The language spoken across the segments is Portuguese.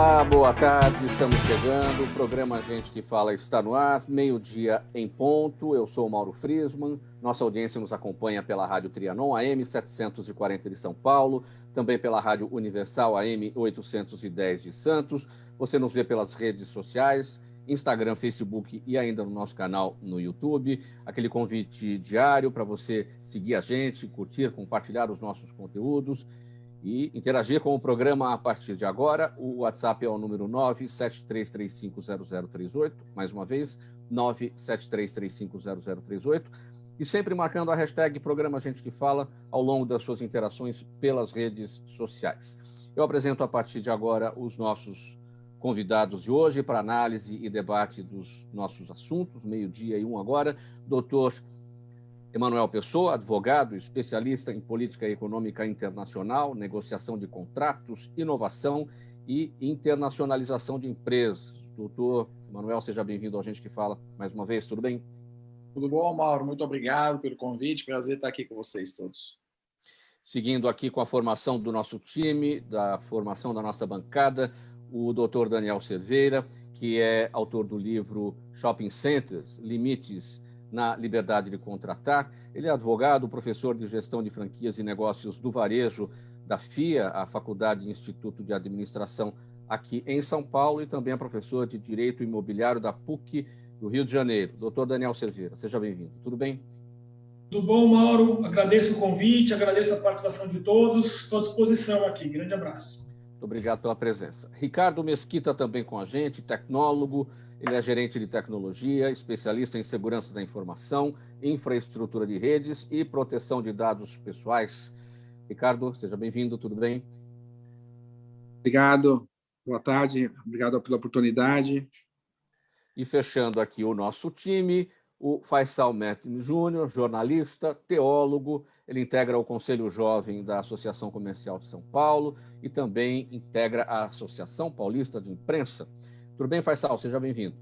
Olá, boa tarde, estamos chegando, o programa Gente que Fala está no ar, meio-dia em ponto, eu sou o Mauro Friesman, nossa audiência nos acompanha pela Rádio Trianon, AM 740 de São Paulo, também pela Rádio Universal, AM 810 de Santos, você nos vê pelas redes sociais, Instagram, Facebook e ainda no nosso canal no YouTube, aquele convite diário para você seguir a gente, curtir, compartilhar os nossos conteúdos, e interagir com o programa a partir de agora. O WhatsApp é o número 973350038, mais uma vez, 973350038, e sempre marcando a hashtag Programa Gente que Fala ao longo das suas interações pelas redes sociais. Eu apresento a partir de agora os nossos convidados de hoje para análise e debate dos nossos assuntos, meio-dia e 1 agora, doutor Emanuel Pessoa, advogado, especialista em política econômica internacional, negociação de contratos, inovação e internacionalização de empresas. Doutor Emanuel, seja bem-vindo ao Gente que Fala mais uma vez, tudo bem? Tudo bom, Mauro? Muito obrigado pelo convite, prazer estar aqui com vocês todos. Seguindo aqui com a formação do nosso time, da formação da nossa bancada, o doutor Daniel Cerveira, que é autor do livro Shopping Centers, Limites na Liberdade de Contratar. Ele é advogado, professor de Gestão de Franquias e Negócios do Varejo da FIA, a Faculdade e Instituto de Administração aqui em São Paulo, e também é professor de Direito Imobiliário da PUC do Rio de Janeiro. Doutor Daniel Cerveira, seja bem-vindo. Tudo bem? Tudo bom, Mauro? Agradeço o convite, agradeço a participação de todos. Estou à disposição aqui. Grande abraço. Muito obrigado pela presença. Ricardo Mesquita também com a gente, tecnólogo. Ele é gerente de tecnologia, especialista em segurança da informação, infraestrutura de redes e proteção de dados pessoais. Ricardo, seja bem-vindo, tudo bem? Obrigado, boa tarde, obrigado pela oportunidade. E fechando aqui o nosso time, o Faisal Metin Júnior, jornalista, teólogo, ele integra o Conselho Jovem da Associação Comercial de São Paulo e também integra a Associação Paulista de Imprensa. Tudo bem, Faisal? Seja bem-vindo.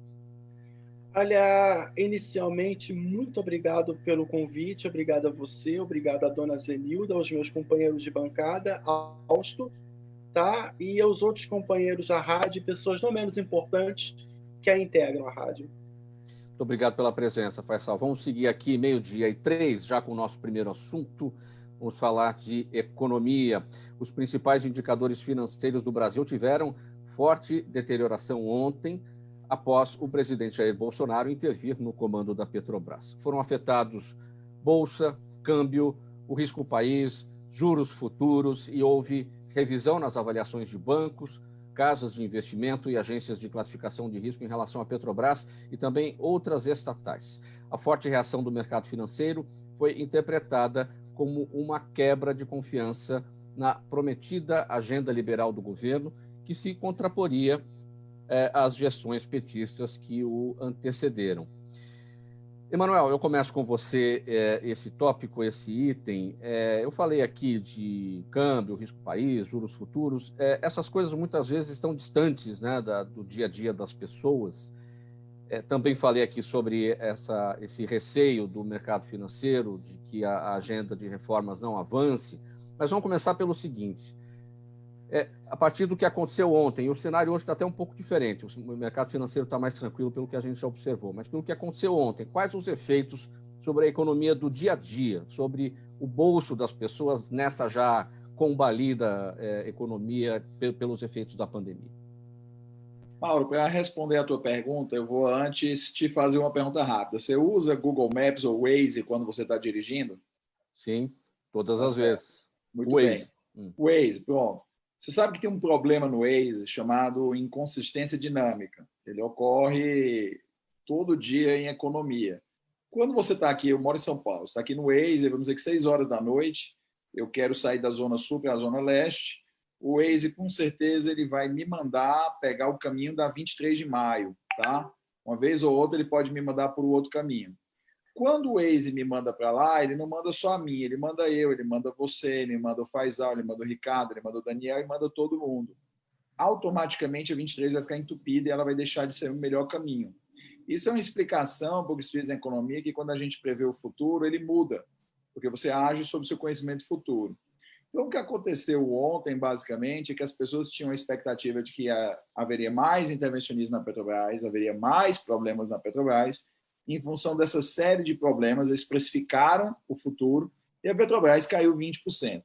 Olha, inicialmente, muito obrigado pelo convite, obrigado a você, obrigado a dona Zenilda, aos meus companheiros de bancada, ao Fausto, tá? E aos outros companheiros da rádio, pessoas não menos importantes que a integram a rádio. Muito obrigado pela presença, Faisal. Vamos seguir aqui, 12:03, já com o nosso primeiro assunto. Vamos falar de economia. Os principais indicadores financeiros do Brasil tiveram forte deterioração ontem, após o presidente Jair Bolsonaro intervir no comando da Petrobras. Foram afetados bolsa, câmbio, o risco país, juros futuros, e houve revisão nas avaliações de bancos, casas de investimento e agências de classificação de risco em relação à Petrobras e também outras estatais. A forte reação do mercado financeiro foi interpretada como uma quebra de confiança na prometida agenda liberal do governo, que se contraporia às gestões petistas que o antecederam. Emanuel, eu começo com você esse tópico, esse item. Eu falei aqui de câmbio, risco país, juros futuros. Essas coisas muitas vezes estão distantes, né, do dia a dia das pessoas. Também falei aqui sobre esse receio do mercado financeiro de que a agenda de reformas não avance. Mas vamos começar pelo seguinte. A partir do que aconteceu ontem, e o cenário hoje está até um pouco diferente, o mercado financeiro está mais tranquilo pelo que a gente já observou, mas pelo que aconteceu ontem, quais os efeitos sobre a economia do dia a dia, sobre o bolso das pessoas nessa já combalida economia pelos efeitos da pandemia? Mauro, para responder a tua pergunta, eu vou antes te fazer uma pergunta rápida. Você usa Google Maps ou Waze quando você está dirigindo? Sim, todas as vezes. Muito Waze. bem. Waze, pronto. Você sabe que tem um problema no Waze chamado inconsistência dinâmica. Ele ocorre todo dia em economia. Quando você está aqui, eu moro em São Paulo, está aqui no Waze, vamos dizer que 6 horas da noite, eu quero sair da Zona Sul para a Zona Leste, o Waze, com certeza, ele vai me mandar pegar o caminho da 23 de maio, tá? Uma vez ou outra, ele pode me mandar por outro caminho. Quando o Waze me manda para lá, ele não manda só a mim, ele manda eu, ele manda você, ele manda o Faisal, ele manda o Ricardo, ele manda o Daniel, ele manda todo mundo. Automaticamente a 23 vai ficar entupida e ela vai deixar de ser o melhor caminho. Isso é uma explicação para o que se diz na economia, que quando a gente prevê o futuro, ele muda, porque você age sobre o seu conhecimento futuro. Então, o que aconteceu ontem, basicamente, é que as pessoas tinham a expectativa de que haveria mais intervencionismo na Petrobras, haveria mais problemas na Petrobras. Em função dessa série de problemas, eles precificaram o futuro e a Petrobras caiu 20%.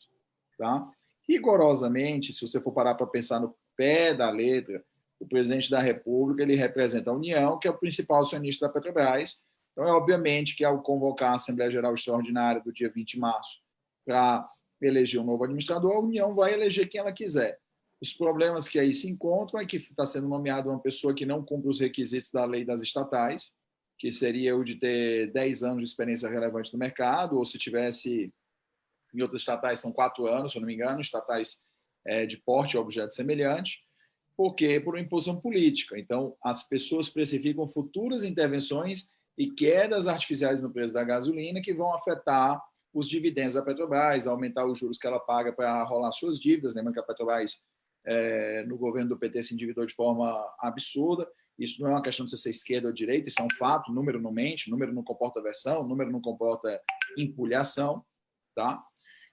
Tá? Rigorosamente, se você for parar para pensar no pé da letra, o presidente da República ele representa a União, que é o principal acionista da Petrobras. Então, é obviamente que, ao convocar a Assembleia Geral Extraordinária do dia 20 de março para eleger um novo administrador, a União vai eleger quem ela quiser. Os problemas que aí se encontram é que está sendo nomeada uma pessoa que não cumpre os requisitos da lei das estatais, que seria o de ter 10 anos de experiência relevante no mercado, ou se tivesse, em outras estatais são 4 anos, se eu não me engano, estatais de porte ou objeto semelhante, porque por uma imposição política. Então, as pessoas precificam futuras intervenções e quedas artificiais no preço da gasolina que vão afetar os dividendos da Petrobras, aumentar os juros que ela paga para rolar suas dívidas. Lembrando que a Petrobras, no governo do PT, se endividou de forma absurda. Isso não é uma questão de você ser esquerda ou direita, isso é um fato, número não mente, número não comporta versão, número não comporta empulhação. Tá?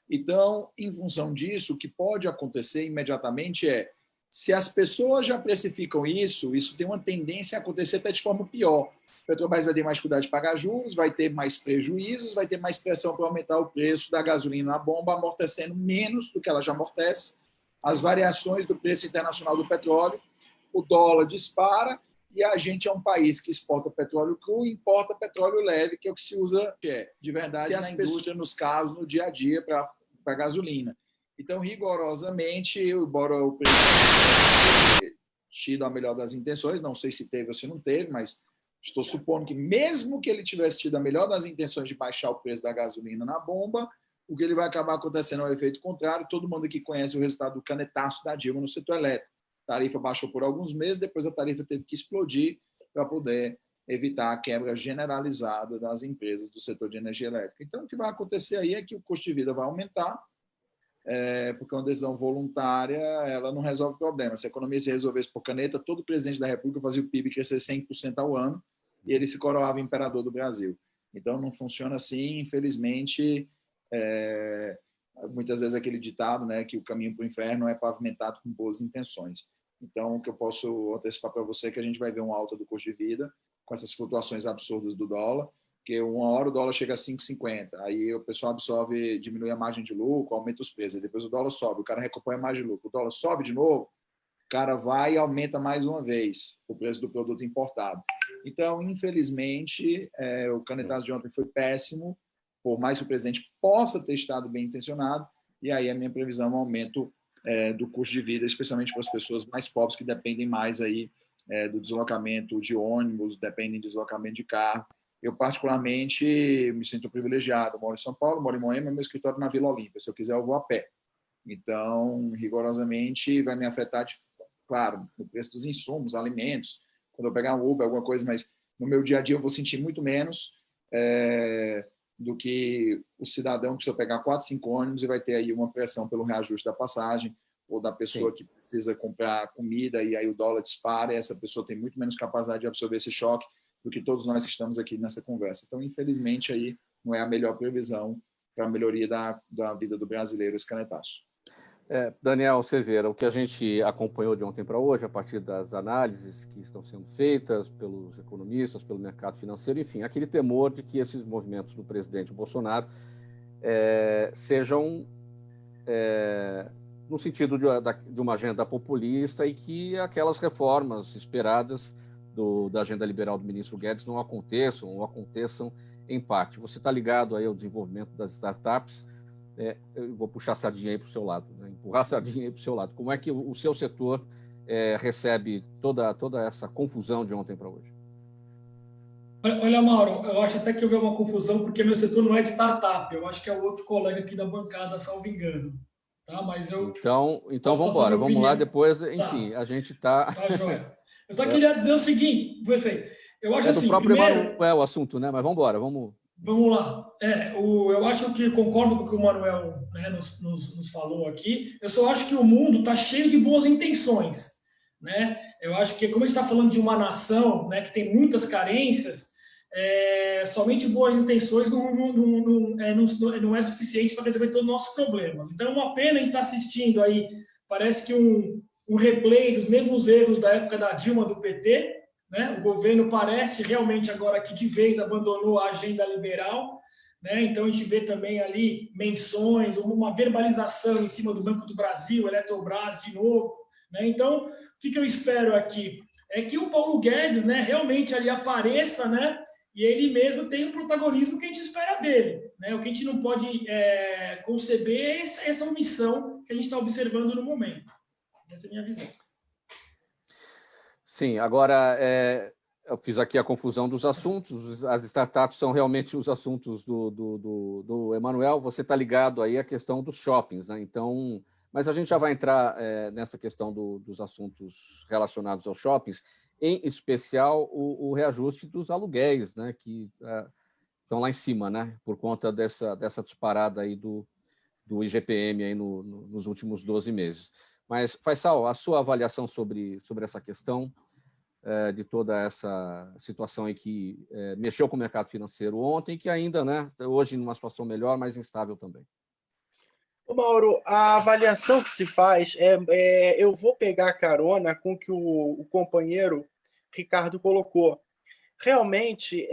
Então, em função disso, o que pode acontecer imediatamente é, se as pessoas já precificam isso tem uma tendência a acontecer até de forma pior. A Petrobras vai ter mais cuidado de pagar juros, vai ter mais prejuízos, vai ter mais pressão para aumentar o preço da gasolina na bomba, amortecendo menos do que ela já amortece. As variações do preço internacional do petróleo, o dólar dispara e a gente é um país que exporta petróleo cru e importa petróleo leve, que é o que se usa de verdade na indústria, nos carros, no dia a dia, para gasolina. Então, rigorosamente, embora o preço tenha tido a melhor das intenções, não sei se teve ou se não teve, mas estou supondo que mesmo que ele tivesse tido a melhor das intenções de baixar o preço da gasolina na bomba, o que ele vai acabar acontecendo é o efeito contrário. Todo mundo aqui conhece o resultado do canetaço da Dilma no setor elétrico. A tarifa baixou por alguns meses, depois a tarifa teve que explodir para poder evitar a quebra generalizada das empresas do setor de energia elétrica. Então, o que vai acontecer aí é que o custo de vida vai aumentar, porque uma decisão voluntária ela não resolve o problema. Se a economia se resolvesse por caneta, todo presidente da República fazia o PIB crescer 100% ao ano e ele se coroava imperador do Brasil. Então, não funciona assim, infelizmente. Muitas vezes aquele ditado, né, que o caminho para o inferno é pavimentado com boas intenções. Então, o que eu posso antecipar para você é que a gente vai ver uma alta do custo de vida com essas flutuações absurdas do dólar, porque uma hora o dólar chega a 5,50, aí o pessoal absorve, diminui a margem de lucro, aumenta os preços, aí depois o dólar sobe, o cara recompõe a margem de lucro, o dólar sobe de novo, o cara vai e aumenta mais uma vez o preço do produto importado. Então, infelizmente, o canetaço de ontem foi péssimo, por mais que o presidente possa ter estado bem intencionado, e aí a minha previsão é um aumento do custo de vida, especialmente para as pessoas mais pobres que dependem mais aí, do deslocamento de ônibus, dependem do deslocamento de carro. Eu, particularmente, me sinto privilegiado. Moro em São Paulo, moro em Moema, meu escritório na Vila Olímpia. Se eu quiser, eu vou a pé. Então, rigorosamente, vai me afetar, claro, no preço dos insumos, alimentos, quando eu pegar um Uber, alguma coisa, mas no meu dia a dia eu vou sentir muito menos do que o cidadão que se eu pegar 4, 5 ônibus e vai ter aí uma pressão pelo reajuste da passagem ou da pessoa Sim. que precisa comprar comida e aí o dólar dispara e essa pessoa tem muito menos capacidade de absorver esse choque do que todos nós que estamos aqui nessa conversa. Então, infelizmente, aí não é a melhor previsão para a melhoria da vida do brasileiro esse canetaço. Daniel Silveira, o que a gente acompanhou de ontem para hoje, a partir das análises que estão sendo feitas pelos economistas, pelo mercado financeiro, enfim, aquele temor de que esses movimentos do presidente Bolsonaro sejam no sentido de uma agenda populista e que aquelas reformas esperadas da agenda liberal do ministro Guedes não aconteçam ou aconteçam em parte. Você está ligado aí ao desenvolvimento das startups. Eu vou puxar a sardinha aí para o seu lado, né? Empurrar a sardinha aí para o seu lado. Como é que o seu setor recebe toda essa confusão de ontem para hoje? Olha, Mauro, eu acho até que houve uma confusão, porque meu setor não é de startup, eu acho que é o outro colega aqui da bancada, salvo engano. Tá? Mas eu então vamos embora, vamos lá depois, enfim, a gente está... Tá, joia. Eu só queria dizer o seguinte, prefeito, eu acho assim... do próprio Emanuel o assunto, né? Mas vamos embora, vamos lá. Eu acho que concordo com o que o Manuel, né, nos falou aqui. Eu só acho que o mundo está cheio de boas intenções, né? Eu acho que, como a gente está falando de uma nação, né, que tem muitas carências, somente boas intenções não é suficiente para resolver todos os nossos problemas. Então, é uma pena a gente estar assistindo aí, parece que um replay dos mesmos erros da época da Dilma, do PT, né? O governo parece realmente agora que de vez abandonou a agenda liberal, né? Então, a gente vê também ali menções, uma verbalização em cima do Banco do Brasil, Eletrobras de novo, né? Então, o que eu espero aqui? É que o Paulo Guedes, né, realmente ali apareça, né, e ele mesmo tenha o protagonismo que a gente espera dele, né? O que a gente não pode conceber é essa omissão que a gente está observando no momento. Essa é a minha visão. Sim, agora eu fiz aqui a confusão dos assuntos. As startups são realmente os assuntos do Emanuel. Você está ligado aí à questão dos shoppings, né? Então, mas a gente já vai entrar nessa questão dos assuntos relacionados aos shoppings, em especial o reajuste dos aluguéis, né? Que estão lá em cima, né? Por conta dessa disparada aí do IGPM aí nos últimos 12 meses. Mas, Faisal, a sua avaliação sobre essa questão de toda essa situação aí que mexeu com o mercado financeiro ontem, que ainda, né, hoje numa situação melhor, mas instável também. Mauro, a avaliação que se faz eu vou pegar carona com o que o companheiro Ricardo colocou. Realmente,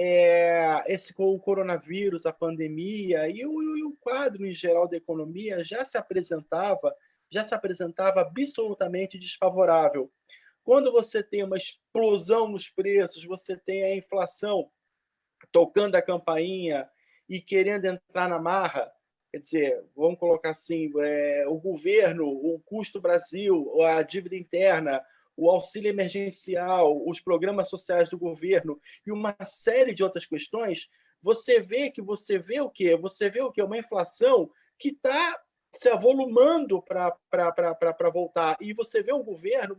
o coronavírus, a pandemia e o quadro em geral da economia já se apresentava absolutamente desfavorável. Quando você tem uma explosão nos preços, você tem a inflação tocando a campainha e querendo entrar na marra, quer dizer, vamos colocar assim, o governo, o custo Brasil, a dívida interna, o auxílio emergencial, os programas sociais do governo e uma série de outras questões, você vê o quê? Você vê o quê? Uma inflação que está se avolumando para voltar. E você vê o governo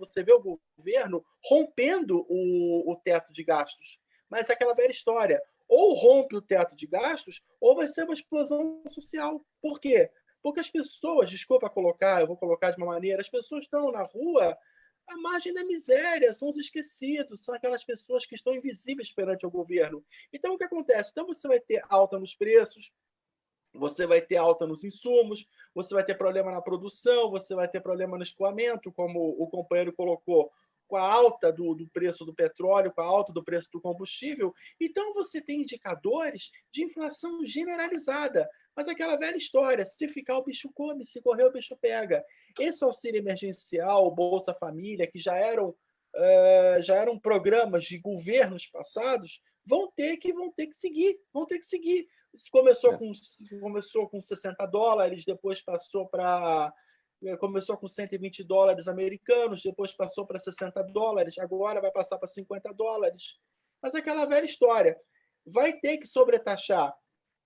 rompendo o teto de gastos. Mas é aquela velha história. Ou rompe o teto de gastos, ou vai ser uma explosão social. Por quê? Porque as pessoas, desculpa colocar, eu vou colocar de uma maneira, as pessoas estão na rua à margem da miséria, são os esquecidos, são aquelas pessoas que estão invisíveis perante o governo. Então, o que acontece? Então, você vai ter alta nos preços, você vai ter alta nos insumos, você vai ter problema na produção, você vai ter problema no escoamento, como o companheiro colocou, com a alta do preço do petróleo, com a alta do preço do combustível. Então, você tem indicadores de inflação generalizada. Mas aquela velha história, se ficar o bicho come, se correr o bicho pega. Esse auxílio emergencial, o Bolsa Família, que já eram programas de governos passados, vão ter que seguir. Começou com $60, depois começou com $120 americanos, depois passou para $60, agora vai passar para $50. Mas aquela velha história, vai ter que sobretaxar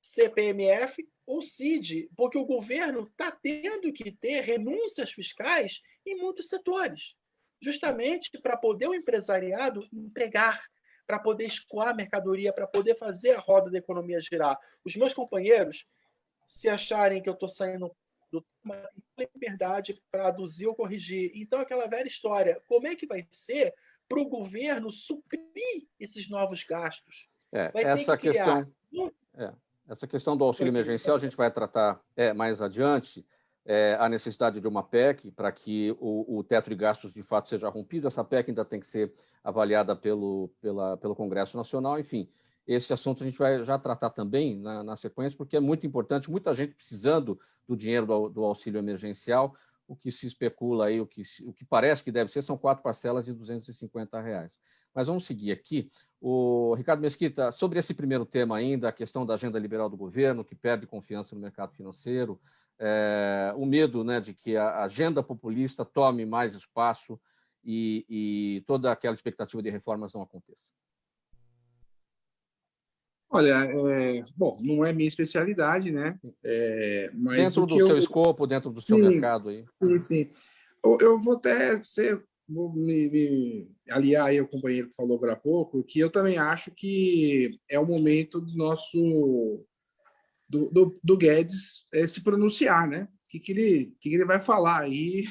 CPMF ou CID, porque o governo está tendo que ter renúncias fiscais em muitos setores, justamente para poder o empresariado empregar, para poder escoar mercadoria, para poder fazer a roda da economia girar. Os meus companheiros, se acharem que eu estou saindo do tema, tem liberdade para aduzir ou corrigir. Então, aquela velha história, como é que vai ser para o governo suprir esses novos gastos? Essa questão do auxílio emergencial a gente vai tratar mais adiante, a necessidade de uma PEC para que o teto de gastos de fato seja rompido. Essa PEC ainda tem que ser avaliada pelo Congresso Nacional. Enfim, esse assunto a gente vai já tratar também na sequência, porque é muito importante, muita gente precisando do dinheiro do auxílio emergencial. O que se especula aí, o que parece que deve ser, são 4 parcelas de R$250. Mas vamos seguir aqui. O Ricardo Mesquita, sobre esse primeiro tema ainda, a questão da agenda liberal do governo, que perde confiança no mercado financeiro, o medo, né, de que a agenda populista tome mais espaço e toda aquela expectativa de reformas não aconteça. Olha, bom, não é minha especialidade, né? Mas dentro do seu escopo, dentro do seu mercado aí. Sim. Eu vou até vou me aliar aí ao companheiro que falou agora há pouco, que eu também acho que é o momento do nosso do Guedes se pronunciar, né? O que ele vai falar aí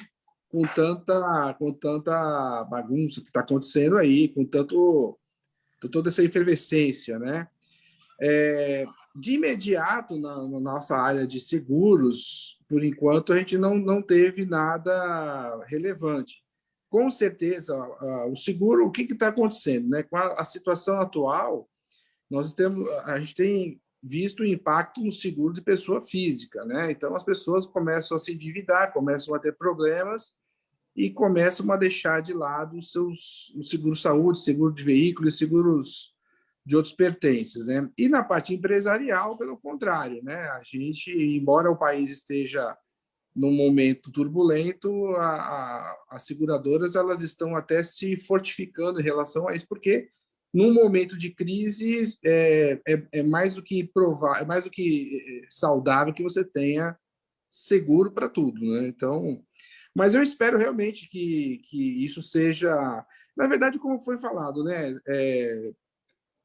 com tanta bagunça que está acontecendo aí, com toda essa efervescência, né? De imediato, na nossa área de seguros, por enquanto, a gente não teve nada relevante. Com certeza, o seguro, o que está acontecendo? Né? Com a situação atual, a gente tem visto o impacto no seguro de pessoa física. Né? Então, as pessoas começam a se endividar, começam a ter problemas e começam a deixar de lado o seguro-saúde, seguro de veículo e seguros de outros pertences, né? E na parte empresarial, pelo contrário, né? A gente, embora o país esteja num momento turbulento, as seguradoras elas estão até se fortificando em relação a isso, porque num momento de crise é mais do que provar, é mais do que saudável que você tenha seguro para tudo, né? Então, mas eu espero realmente que isso seja, na verdade, como foi falado, né?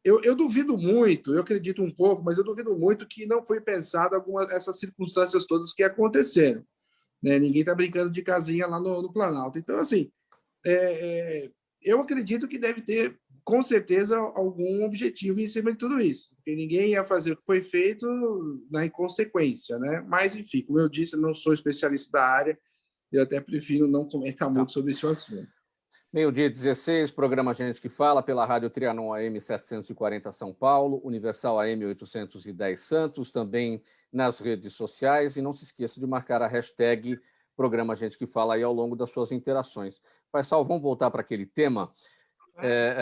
Eu duvido muito, eu acredito um pouco, mas eu duvido muito que não foi pensado algumas essas circunstâncias todas que aconteceram. Né? Ninguém está brincando de casinha lá no Planalto. Então, assim, eu acredito que deve ter, com certeza, algum objetivo em cima de tudo isso. Porque ninguém ia fazer o que foi feito na inconsequência. Né? Mas, enfim, como eu disse, eu não sou especialista da área, eu até prefiro não comentar muito sobre esse assunto. 12h16, programa Gente que Fala, pela Rádio Trianon AM 740 São Paulo, Universal AM 810 Santos, também nas redes sociais. E não se esqueça de marcar a hashtag Programa Gente que Fala aí ao longo das suas interações. Faisal, vamos voltar para aquele tema.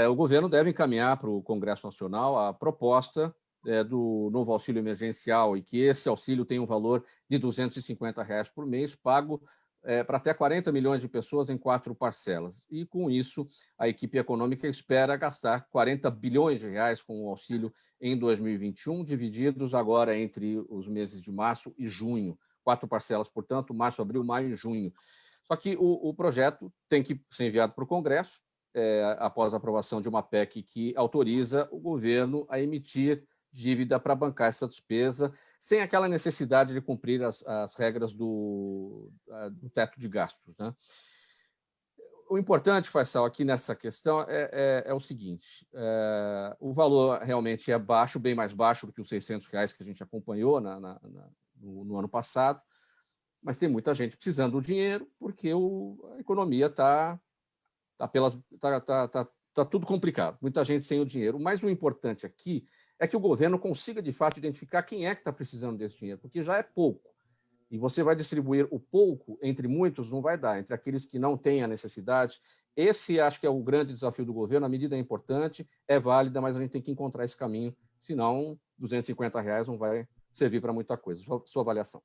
O governo deve encaminhar para o Congresso Nacional a proposta do novo auxílio emergencial e que esse auxílio tem um valor de R$ 250 por mês, pago para até 40 milhões de pessoas em 4 parcelas. E, com isso, a equipe econômica espera gastar 40 bilhões de reais com o auxílio em 2021, divididos agora entre os meses de março e junho. 4 parcelas, portanto, março, abril, maio e junho. Só que o projeto tem que ser enviado para o Congresso, após a aprovação de uma PEC que autoriza o governo a emitir dívida para bancar essa despesa, sem aquela necessidade de cumprir as regras do teto de gastos. Né? O importante, Faisal, aqui nessa questão é o seguinte, o valor realmente é baixo, bem mais baixo do que os R$ 600 que a gente acompanhou no ano passado, mas tem muita gente precisando do dinheiro porque a economia está tudo complicado, muita gente sem o dinheiro. Mas o importante aqui é que o governo consiga, de fato, identificar quem é que está precisando desse dinheiro, porque já é pouco. E você vai distribuir o pouco entre muitos, não vai dar, entre aqueles que não têm a necessidade. Esse, acho que é o grande desafio do governo. A medida é importante, é válida, mas a gente tem que encontrar esse caminho, senão R$ 250 não vai servir para muita coisa. Sua avaliação.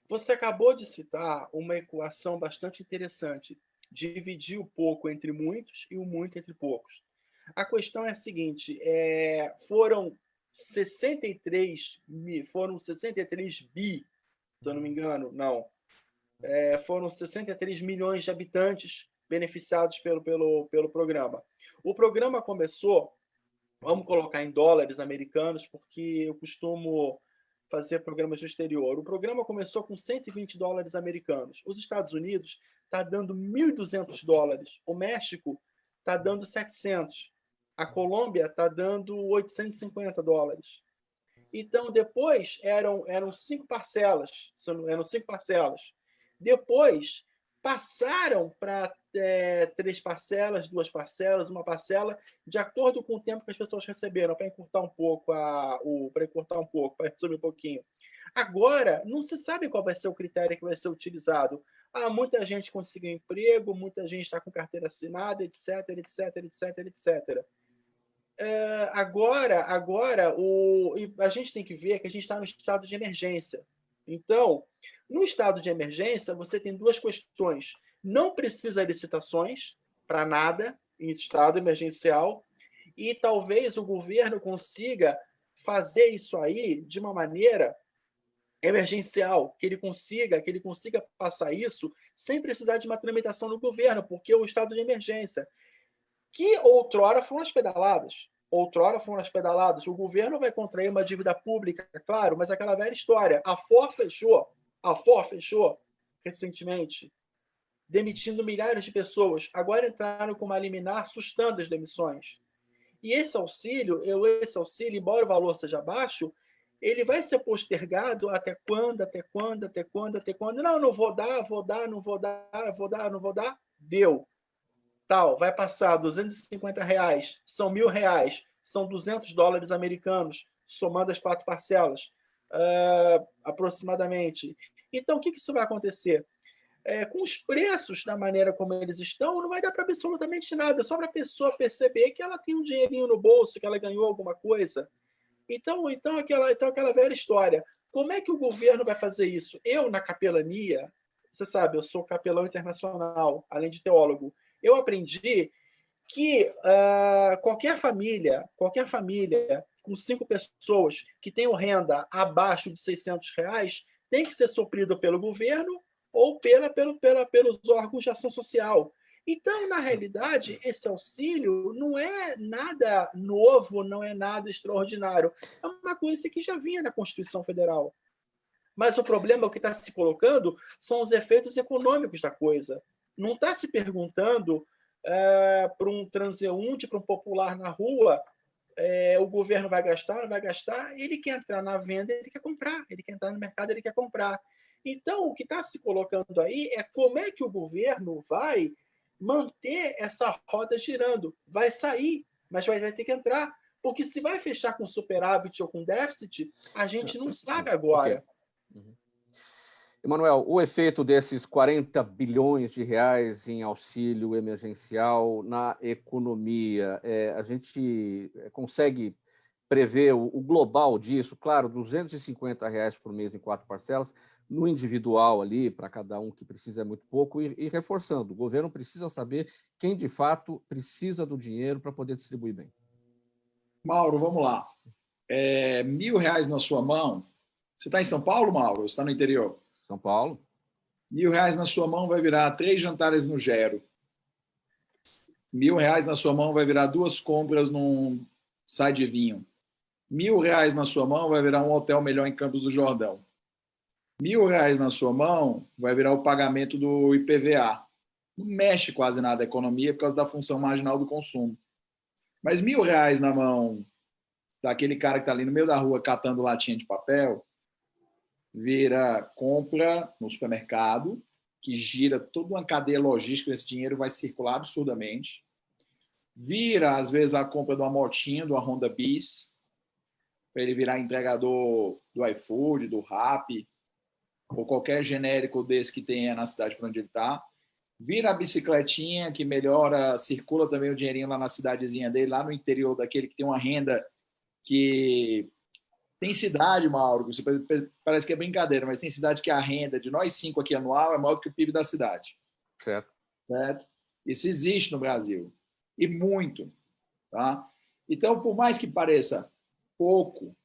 Você acabou de citar uma equação bastante interessante. Dividir o pouco entre muitos e o muito entre poucos. A questão é a seguinte, foram 63 bi, se eu não me engano, não. Foram 63 milhões de habitantes beneficiados pelo programa. O programa começou, vamos colocar em dólares americanos, porque eu costumo fazer programas no exterior. O programa começou com 120 dólares americanos. Os Estados Unidos está dando 1.200 dólares. O México está dando 700. A Colômbia está dando 850 dólares. Então, depois eram 5 parcelas. Depois passaram para 3 parcelas, 2 parcelas, 1 parcela, de acordo com o tempo que as pessoas receberam, para encurtar um pouco, para resumir um pouquinho. Agora, não se sabe qual vai ser o critério que vai ser utilizado. Muita gente conseguiu emprego, muita gente está com carteira assinada, etc. Agora, a gente tem que ver que a gente está no estado de emergência. Então, no estado de emergência, você tem 2 questões. Não precisa licitações para nada em estado emergencial e talvez o governo consiga fazer isso aí de uma maneira emergencial, que ele consiga passar isso sem precisar de uma tramitação no governo, porque o estado de emergência, que outrora foram as pedaladas. O governo vai contrair uma dívida pública, claro, mas aquela velha história. A FOR fechou recentemente, demitindo milhares de pessoas. Agora entraram com uma liminar sustando as demissões. E esse auxílio, embora o valor seja baixo, ele vai ser postergado até quando, até quando, até quando, até quando. Não vou dar, não vou dar. Deu. Tal, vai passar R$ 250, são R$ 1.000, são $200 americanos, somando as 4 parcelas, aproximadamente. Então, o que isso vai acontecer? Com os preços da maneira como eles estão, não vai dar para absolutamente nada, só para a pessoa perceber que ela tem um dinheirinho no bolso, que ela ganhou alguma coisa. Então aquela velha história. Como é que o governo vai fazer isso? Eu, na capelania, você sabe, eu sou capelão internacional, além de teólogo, eu aprendi que qualquer família com 5 pessoas que tenham renda abaixo de R$ 600 tem que ser suprido pelo governo ou pelos órgãos de ação social. Então, na realidade, esse auxílio não é nada novo, não é nada extraordinário. É uma coisa que já vinha na Constituição Federal. Mas o problema, o que está se colocando, são os efeitos econômicos da coisa. Não está se perguntando para um transeunte, para um popular na rua, o governo vai gastar, não vai gastar. Ele quer entrar na venda, ele quer comprar. Ele quer entrar no mercado, ele quer comprar. Então, o que está se colocando aí é como é que o governo vai manter essa roda girando. Vai sair, mas vai ter que entrar. Porque se vai fechar com superávit ou com déficit, a gente não sabe agora. Okay. Emanuel, o efeito desses 40 bilhões de reais em auxílio emergencial na economia, a gente consegue prever o global disso? Claro, R$250 por mês em 4 parcelas, no individual ali, para cada um que precisa é muito pouco, e reforçando, o governo precisa saber quem de fato precisa do dinheiro para poder distribuir bem. Mauro, vamos lá. R$1.000 na sua mão. Você está em São Paulo, Mauro? Ou você está no interior? São Paulo. R$1.000 na sua mão vai virar 3 jantares no Gero. R$1.000 na sua mão vai virar 2 compras num Sai de Vinho. R$1.000 na sua mão vai virar um hotel melhor em Campos do Jordão. R$1.000 na sua mão vai virar o pagamento do IPVA. Não mexe quase nada a economia por causa da função marginal do consumo. Mas R$1.000 na mão daquele cara que está ali no meio da rua catando latinha de papel vira compra no supermercado, que gira toda uma cadeia logística, esse dinheiro vai circular absurdamente. Vira, às vezes, a compra de uma motinha, de uma Honda Bis, para ele virar entregador do iFood, do Rappi, ou qualquer genérico desse que tenha na cidade para onde ele está. Vira a bicicletinha, que melhora, circula também o dinheirinho lá na cidadezinha dele, lá no interior daquele que tem uma renda que... Tem cidade, Mauro, você parece que é brincadeira, mas tem cidade que a renda de nós 5 aqui anual é maior que o PIB da cidade. Certo. Isso existe no Brasil. E muito. Tá? Então, por mais que pareça pouco,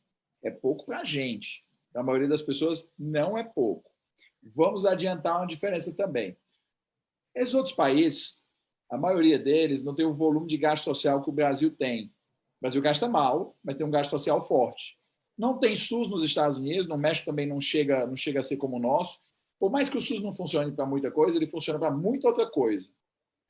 é pouco para a gente. Para a maioria das pessoas, não é pouco. Vamos adiantar uma diferença também. Esses outros países, a maioria deles não tem o volume de gasto social que o Brasil tem. O Brasil gasta mal, mas tem um gasto social forte. Não tem SUS nos Estados Unidos, no México também não chega a ser como o nosso. Por mais que o SUS não funcione para muita coisa, ele funciona para muita outra coisa.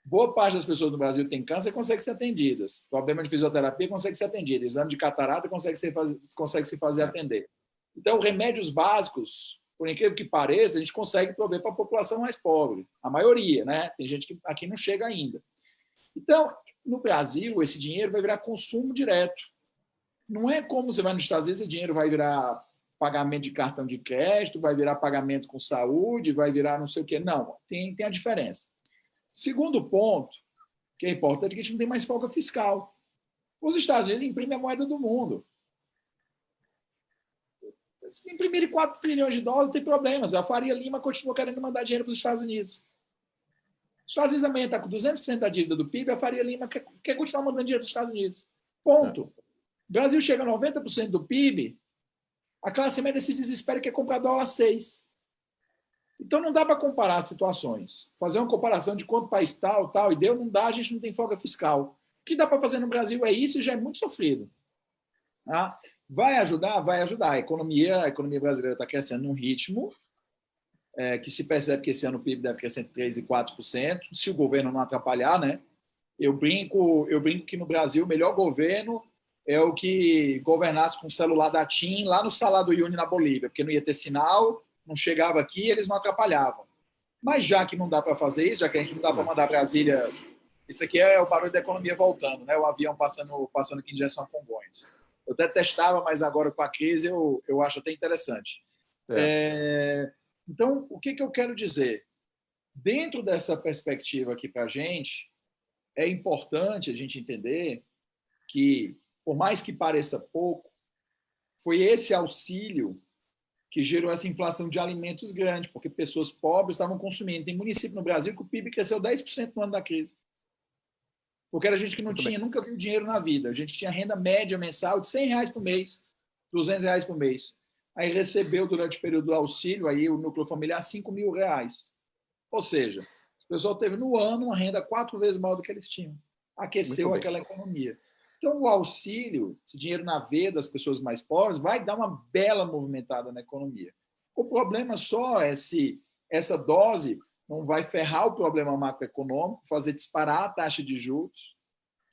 Boa parte das pessoas no Brasil que tem câncer consegue ser atendidas. Problema de fisioterapia consegue ser atendido. Exame de catarata consegue se fazer atender. Então, remédios básicos, por incrível que pareça, a gente consegue prover para a população mais pobre. A maioria, né? Tem gente que aqui não chega ainda. Então, no Brasil, esse dinheiro vai virar consumo direto. Não é como você vai nos Estados Unidos, esse dinheiro vai virar pagamento de cartão de crédito, vai virar pagamento com saúde, vai virar não sei o quê. Não, tem a diferença. Segundo ponto, que é importante, é que a gente não tem mais folga fiscal. Os Estados Unidos imprimem a moeda do mundo. Se imprimirem 4 trilhões de dólares, não tem problemas. A Faria Lima continua querendo mandar dinheiro para os Estados Unidos. Os Estados Unidos amanhã está com 200% da dívida do PIB, a Faria Lima quer continuar mandando dinheiro para os Estados Unidos. Ponto. O Brasil chega a 90% do PIB, a classe média se desespera e quer comprar dólar 6. Então não dá para comparar as situações. Fazer uma comparação de quanto país tal, e deu, não dá, a gente não tem folga fiscal. O que dá para fazer no Brasil é isso e já é muito sofrido. Tá? Vai ajudar? Vai ajudar. A economia brasileira está crescendo num ritmo que se percebe que esse ano o PIB deve crescer entre 3% e 4%, se o governo não atrapalhar, né? Eu brinco que no Brasil o melhor governo é o que governasse com o celular da TIM lá no Salar do Uyuni, na Bolívia, porque não ia ter sinal, não chegava aqui, eles não atrapalhavam. Mas já que não dá para fazer isso, já que a gente não dá para mandar Brasília... Isso aqui é o barulho da economia voltando, né? O avião passando aqui em direção a Congonhas. Eu até testava, mas agora com a crise eu acho até interessante. Então, o que eu quero dizer? Dentro dessa perspectiva aqui para a gente, é importante a gente entender que, por mais que pareça pouco, foi esse auxílio que gerou essa inflação de alimentos grande, porque pessoas pobres estavam consumindo. Tem município no Brasil que o PIB cresceu 10% no ano da crise. Porque era gente que não tinha, nunca viu dinheiro na vida. A gente tinha renda média mensal de R$100 por mês, R$200 por mês. Aí recebeu, durante o período do auxílio, aí o núcleo familiar, R$5.000. Ou seja, o pessoal teve no ano uma renda 4 vezes maior do que eles tinham. Aqueceu aquela economia. Então, o auxílio, esse dinheiro na veia das pessoas mais pobres, vai dar uma bela movimentada na economia. O problema só é se essa dose não vai ferrar o problema macroeconômico, fazer disparar a taxa de juros,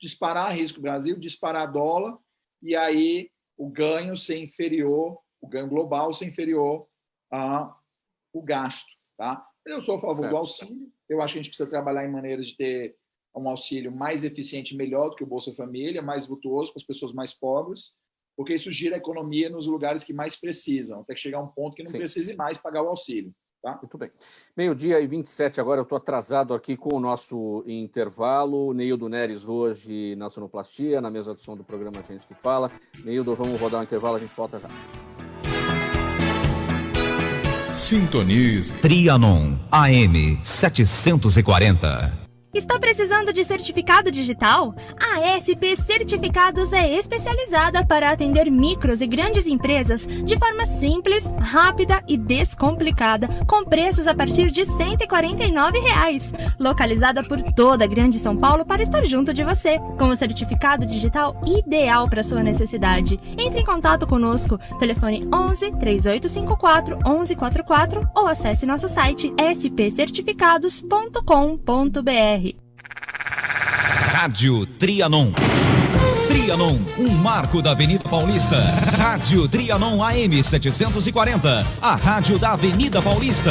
disparar risco Brasil, disparar dólar, e aí o ganho ser inferior, o ganho global ser inferior ao gasto. Tá? Eu sou a favor do auxílio, eu acho que a gente precisa trabalhar em maneiras de ter um auxílio mais eficiente e melhor do que o Bolsa Família, mais virtuoso para as pessoas mais pobres, porque isso gira a economia nos lugares que mais precisam, até que chegar a um ponto que não precise mais pagar o auxílio. Tá? Muito bem. 12h27 agora, eu estou atrasado aqui com o nosso intervalo. Neildo Neres hoje na sonoplastia, na mesa de som do programa Gente que Fala. Neildo, vamos rodar um intervalo, a gente volta já. Sintonize Trianon AM 740. Está precisando de certificado digital? A SP Certificados é especializada para atender micros e grandes empresas de forma simples, rápida e descomplicada, com preços a partir de R$ 149. Localizada por toda a Grande São Paulo para estar junto de você, com o certificado digital ideal para sua necessidade. Entre em contato conosco, telefone 11 3854 1144 ou acesse nosso site spcertificados.com.br. Rádio Trianon. Trianon, um marco da Avenida Paulista. Rádio Trianon AM 740, a rádio da Avenida Paulista.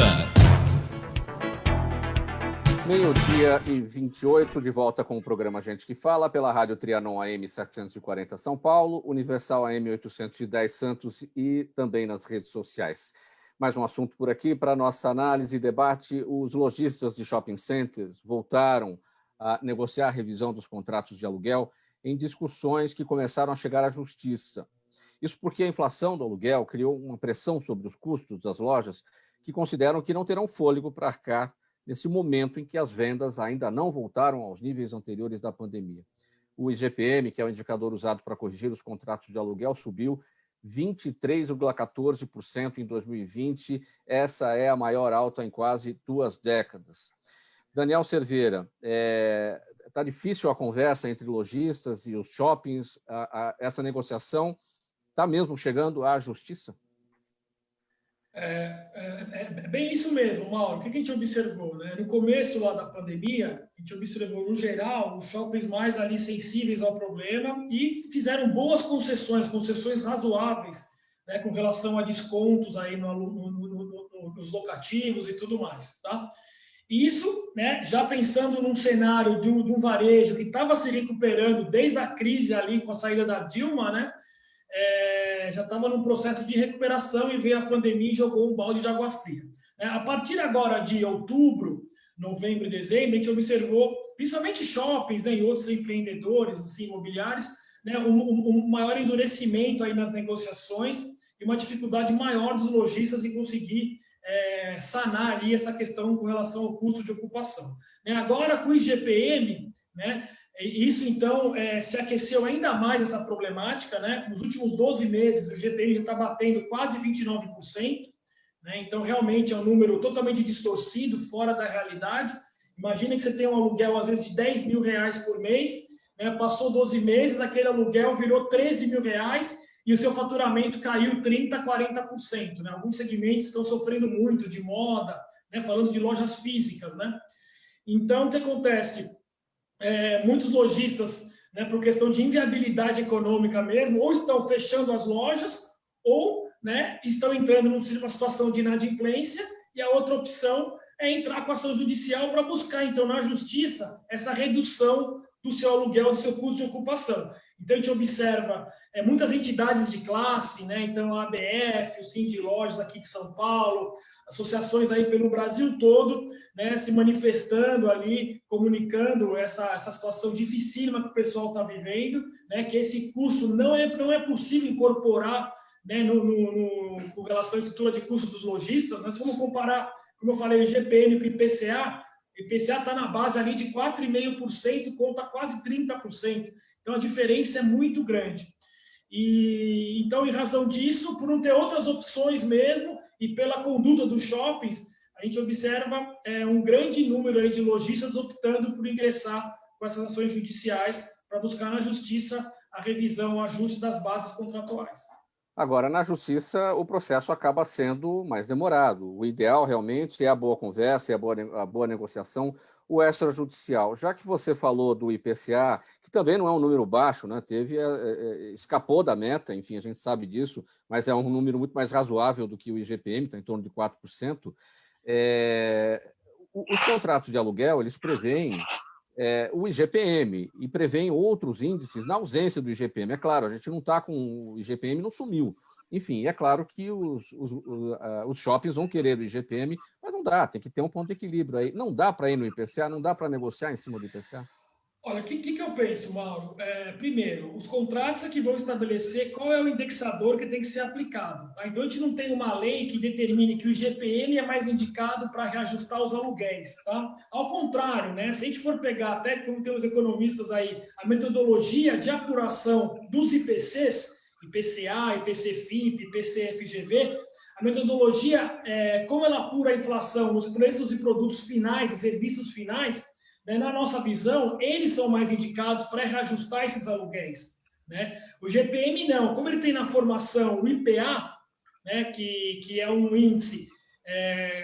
12h28, de volta com o programa Gente que Fala, pela Rádio Trianon AM 740 São Paulo, Universal AM 810 Santos e também nas redes sociais. Mais um assunto por aqui para nossa análise e debate. Os lojistas de shopping centers voltaram a negociar a revisão dos contratos de aluguel em discussões que começaram a chegar à justiça. Isso porque a inflação do aluguel criou uma pressão sobre os custos das lojas que consideram que não terão fôlego para arcar nesse momento em que as vendas ainda não voltaram aos níveis anteriores da pandemia. O IGPM, que é o indicador usado para corrigir os contratos de aluguel, subiu 23,14% em 2020. Essa é a maior alta em quase 2 décadas. Daniel Cerveira, está difícil a conversa entre lojistas e os shoppings? Essa negociação está mesmo chegando à justiça? É bem isso mesmo, Mauro. O que a gente observou? Né? No começo lá da pandemia, a gente observou, no geral, os shoppings mais ali sensíveis ao problema e fizeram boas concessões razoáveis, né, com relação a descontos aí nos locativos e tudo mais. Tá? Isso, né, já pensando num cenário de um varejo que estava se recuperando desde a crise ali com a saída da Dilma, né, já estava num processo de recuperação e veio a pandemia e jogou um balde de água fria. A partir agora de outubro, novembro e dezembro, a gente observou, principalmente shoppings, né, e outros empreendedores assim, imobiliários, né, um maior endurecimento aí nas negociações e uma dificuldade maior dos lojistas em conseguir sanar ali essa questão com relação ao custo de ocupação. Agora, com o IGPM, né, isso, então, se aqueceu ainda mais essa problemática, né? Nos últimos 12 meses, o IGPM já está batendo quase 29%, né? Então, realmente, é um número totalmente distorcido, fora da realidade. Imagina que você tem um aluguel, às vezes, de R$10.000 por mês, né? Passou 12 meses, aquele aluguel virou R$13.000 e o seu faturamento caiu 30%, 40%. Né? Alguns segmentos estão sofrendo muito, de moda, né? Falando de lojas físicas, né? Então, o que acontece? muitos lojistas, né, por questão de inviabilidade econômica mesmo, ou estão fechando as lojas, ou, né, estão entrando numa situação de inadimplência, e a outra opção é entrar com ação judicial para buscar, então, na justiça, essa redução do seu aluguel, do seu custo de ocupação. Então, a gente observa muitas entidades de classe, né? Então, a ABF, o Sind Lojas aqui de São Paulo, associações aí pelo Brasil todo, né? Se manifestando ali, comunicando essa situação dificílima que o pessoal está vivendo, né? Que esse custo não é possível incorporar, né? Com relação à estrutura de custo dos lojistas, né? Se vamos comparar, como eu falei, o IGPM com o IPCA está na base ali de 4,5%, conta quase 30%. Então, a diferença é muito grande. E, então, em razão disso, por não ter outras opções mesmo, e pela conduta dos shoppings, a gente observa um grande número aí de lojistas optando por ingressar com essas ações judiciais para buscar na justiça a revisão, o ajuste das bases contratuais. Agora, na justiça, o processo acaba sendo mais demorado. O ideal, realmente, é a boa conversa, é a boa negociação, o extrajudicial. Já que você falou do IPCA, que também não é um número baixo, né? Escapou da meta, enfim, a gente sabe disso, mas é um número muito mais razoável do que o IGPM, está em torno de 4%. Os contratos de aluguel, eles preveem o IGPM e prevêem outros índices na ausência do IGPM. É claro, a gente não está com o IGPM, não sumiu. Enfim, é claro que os shoppings vão querer o IGPM, mas não dá, tem que ter um ponto de equilíbrio aí. Não dá para ir no IPCA, não dá para negociar em cima do IPCA? Olha, o que eu penso, Mauro? Primeiro, os contratos é que vão estabelecer qual é o indexador que tem que ser aplicado. Tá? Então, a gente não tem uma lei que determine que o IGPM é mais indicado para reajustar os aluguéis. Tá? Ao contrário, né? Se a gente for pegar, até como tem os economistas aí, a metodologia de apuração dos IPCs, IPCA, IPC-FIP, IPC-FGV, a metodologia, como ela apura a inflação, os preços de produtos finais e serviços finais, né, na nossa visão, eles são mais indicados para reajustar esses aluguéis. Né? O GPM não, como ele tem na formação o IPA, né, que é um índice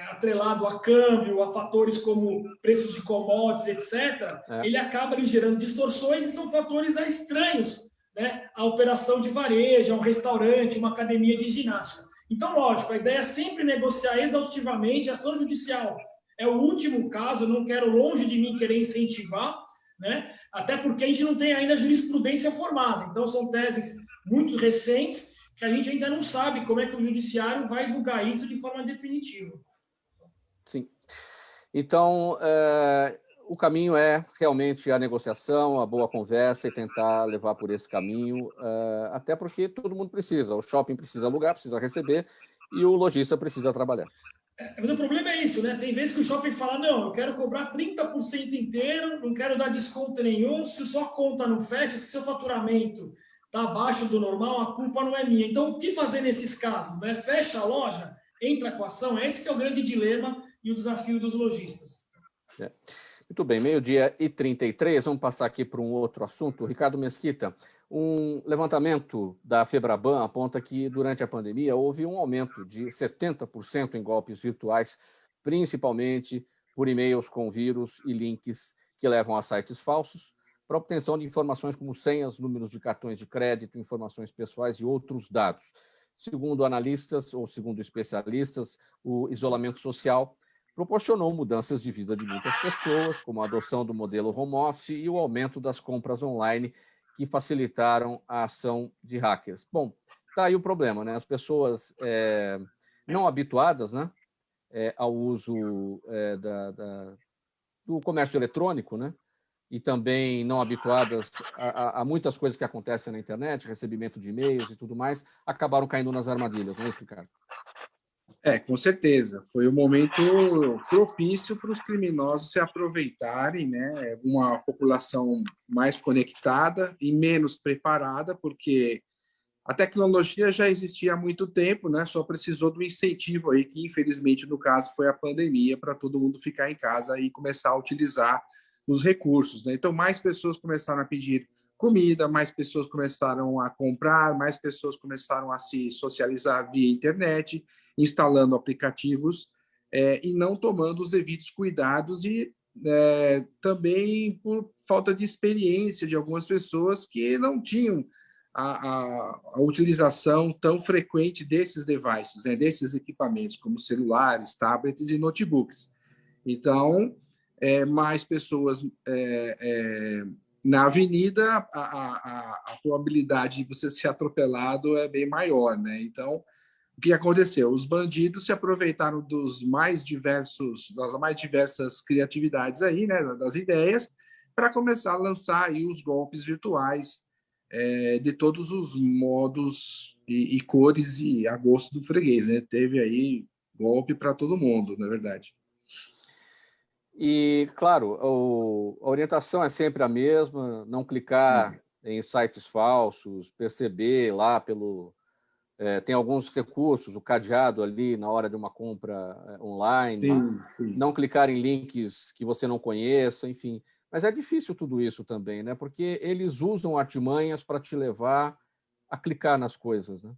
atrelado a câmbio, a fatores como preços de commodities, etc., ele acaba ali gerando distorções e são fatores estranhos, né, à operação de varejo, a um restaurante, uma academia de ginástica. Então, lógico, a ideia é sempre negociar exaustivamente, a ação judicial é o último caso, eu não quero longe de mim querer incentivar, né? Até porque a gente não tem ainda jurisprudência formada. Então, são teses muito recentes que a gente ainda não sabe como é que o judiciário vai julgar isso de forma definitiva. Sim. Então, o caminho é realmente a negociação, a boa conversa e tentar levar por esse caminho, até porque todo mundo precisa. O shopping precisa alugar, precisa receber e o lojista precisa trabalhar. Mas o problema é isso, né? Tem vezes que o shopping fala, não, eu quero cobrar 30% inteiro, não quero dar desconto nenhum, se sua conta não fecha, se seu faturamento está abaixo do normal, a culpa não é minha. Então, o que fazer nesses casos? Né? Fecha a loja, entra com a ação, esse que é o grande dilema e o desafio dos lojistas. Muito bem, 12h33, vamos passar aqui para um outro assunto. Ricardo Mesquita, um levantamento da Febraban aponta que, durante a pandemia, houve um aumento de 70% em golpes virtuais, principalmente por e-mails com vírus e links que levam a sites falsos, para obtenção de informações como senhas, números de cartões de crédito, informações pessoais e outros dados. Segundo analistas ou segundo especialistas, o isolamento social proporcionou mudanças de vida de muitas pessoas, como a adoção do modelo home office e o aumento das compras online, que facilitaram a ação de hackers. Bom, está aí o problema, né? As pessoas não habituadas, né, ao uso do comércio eletrônico, né, e também não habituadas a muitas coisas que acontecem na internet, recebimento de e-mails e tudo mais, acabaram caindo nas armadilhas, não é isso, Ricardo? Com certeza. Foi um momento propício para os criminosos se aproveitarem, né? Uma população mais conectada e menos preparada, porque a tecnologia já existia há muito tempo, né? Só precisou do incentivo aí, que infelizmente, no caso, foi a pandemia, para todo mundo ficar em casa e começar a utilizar os recursos, né? Então, mais pessoas começaram a pedir comida, mais pessoas começaram a comprar, mais pessoas começaram a se socializar via internet, instalando aplicativos e não tomando os devidos cuidados e também por falta de experiência de algumas pessoas que não tinham a utilização tão frequente desses devices, né, desses equipamentos, como celulares, tablets e notebooks. Então, mais pessoas na avenida, a probabilidade de você ser atropelado é bem maior, né? Então, o que aconteceu? Os bandidos se aproveitaram das mais diversas criatividades aí, né, das ideias, para começar a lançar aí os golpes virtuais de todos os modos e cores e a gosto do freguês, né? Teve aí golpe para todo mundo, na verdade. E, claro, a orientação é sempre a mesma, não clicar em sites falsos, perceber lá pelo... tem alguns recursos, o cadeado ali na hora de uma compra online, sim. Não clicar em links que você não conheça, enfim. Mas é difícil tudo isso também, né? Porque eles usam artimanhas para te levar a clicar nas coisas, né?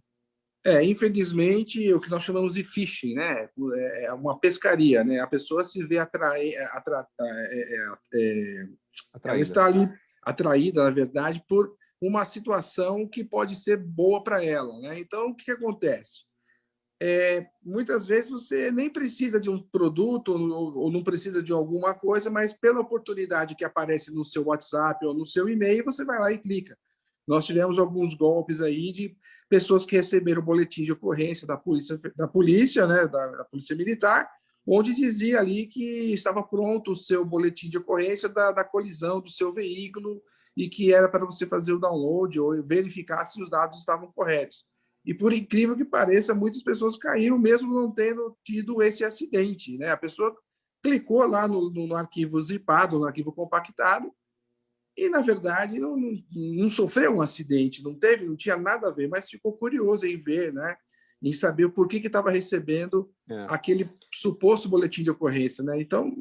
Infelizmente, o que nós chamamos de phishing, né? É uma pescaria, né? A pessoa se vê ela está ali atraída, na verdade, por uma situação que pode ser boa para ela, né? Então, o que acontece? Muitas vezes você nem precisa de um produto ou não precisa de alguma coisa, mas pela oportunidade que aparece no seu WhatsApp ou no seu e-mail, você vai lá e clica. Nós tivemos alguns golpes aí de pessoas que receberam boletim de ocorrência da polícia, né, da polícia militar, onde dizia ali que estava pronto o seu boletim de ocorrência da colisão do seu veículo e que era para você fazer o download ou verificar se os dados estavam corretos. E, por incrível que pareça, muitas pessoas caíram mesmo não tendo tido esse acidente, né? A pessoa clicou lá no arquivo zipado, no arquivo compactado, e, na verdade, não sofreu um acidente, não tinha nada a ver, mas ficou curioso em ver, né? Em saber o porquê que estava recebendo aquele suposto boletim de ocorrência, né? Então,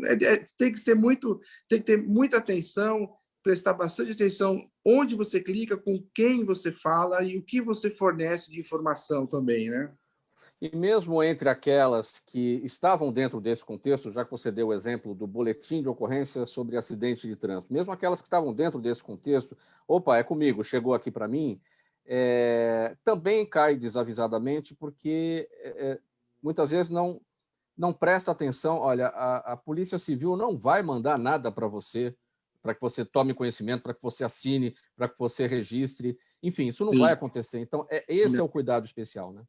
tem que ter muita atenção, prestar bastante atenção onde você clica, com quem você fala e o que você fornece de informação também, né? E mesmo entre aquelas que estavam dentro desse contexto, já que você deu o exemplo do boletim de ocorrência sobre acidente de trânsito, mesmo aquelas que estavam dentro desse contexto, opa, é comigo, chegou aqui para mim, também cai desavisadamente, porque muitas vezes não presta atenção. Olha, a Polícia Civil não vai mandar nada para você, para que você tome conhecimento, para que você assine, para que você registre. Enfim, isso não vai acontecer. Então, esse é o cuidado especial, né?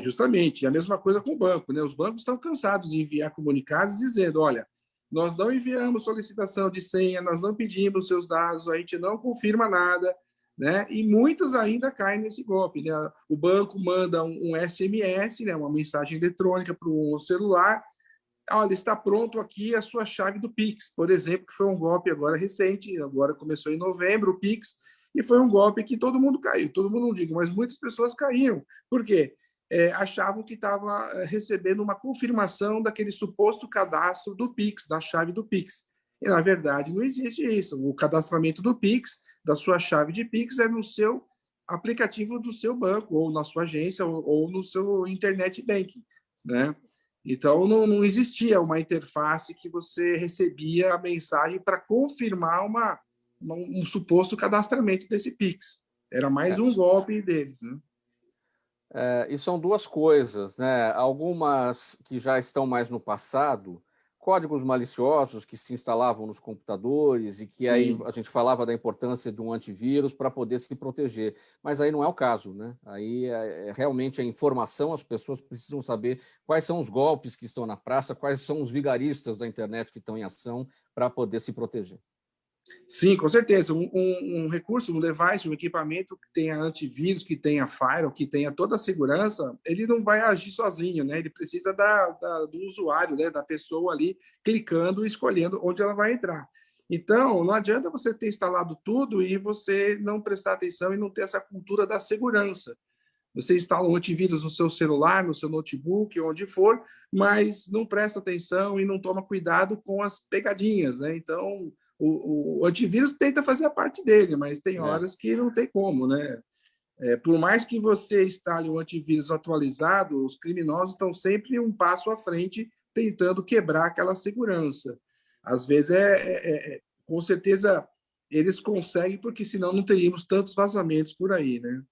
Justamente. A mesma coisa com o banco, né? Os bancos estão cansados de enviar comunicados dizendo, olha, nós não enviamos solicitação de senha, nós não pedimos seus dados, a gente não confirma nada, né? E muitos ainda caem nesse golpe, né? O banco manda um SMS, né? Uma mensagem eletrônica para o celular. Olha, está pronto aqui a sua chave do Pix, por exemplo, que foi um golpe agora recente, agora começou em novembro, o Pix, e foi um golpe que todo mundo caiu, todo mundo não digo, mas muitas pessoas caíram. Por quê? Achavam que estava recebendo uma confirmação daquele suposto cadastro do Pix, da chave do Pix. E, na verdade, não existe isso. O cadastramento do Pix, da sua chave de Pix, é no seu aplicativo do seu banco, ou na sua agência, ou no seu internet banking, né? Então, não existia uma interface que você recebia a mensagem para confirmar um suposto cadastramento desse Pix. Era mais um golpe deles, né? E são duas coisas, né? Algumas que já estão mais no passado, códigos maliciosos que se instalavam nos computadores e que aí a gente falava da importância de um antivírus para poder se proteger. Mas aí não é o caso, né? Aí realmente a informação, as pessoas precisam saber quais são os golpes que estão na praça, quais são os vigaristas da internet que estão em ação para poder se proteger. Sim, com certeza. Um recurso, um device, um equipamento que tenha antivírus, que tenha firewall, que tenha toda a segurança, ele não vai agir sozinho, né? Ele precisa do usuário, né? Da pessoa ali clicando e escolhendo onde ela vai entrar. Então, não adianta você ter instalado tudo e você não prestar atenção e não ter essa cultura da segurança. Você instala um antivírus no seu celular, no seu notebook, onde for, mas não presta atenção e não toma cuidado com as pegadinhas, né? Então, o antivírus tenta fazer a parte dele, mas tem horas que não tem como, né? Por mais que você instale um antivírus atualizado, os criminosos estão sempre um passo à frente tentando quebrar aquela segurança. Às vezes, com certeza, eles conseguem, porque senão não teríamos tantos vazamentos por aí, né?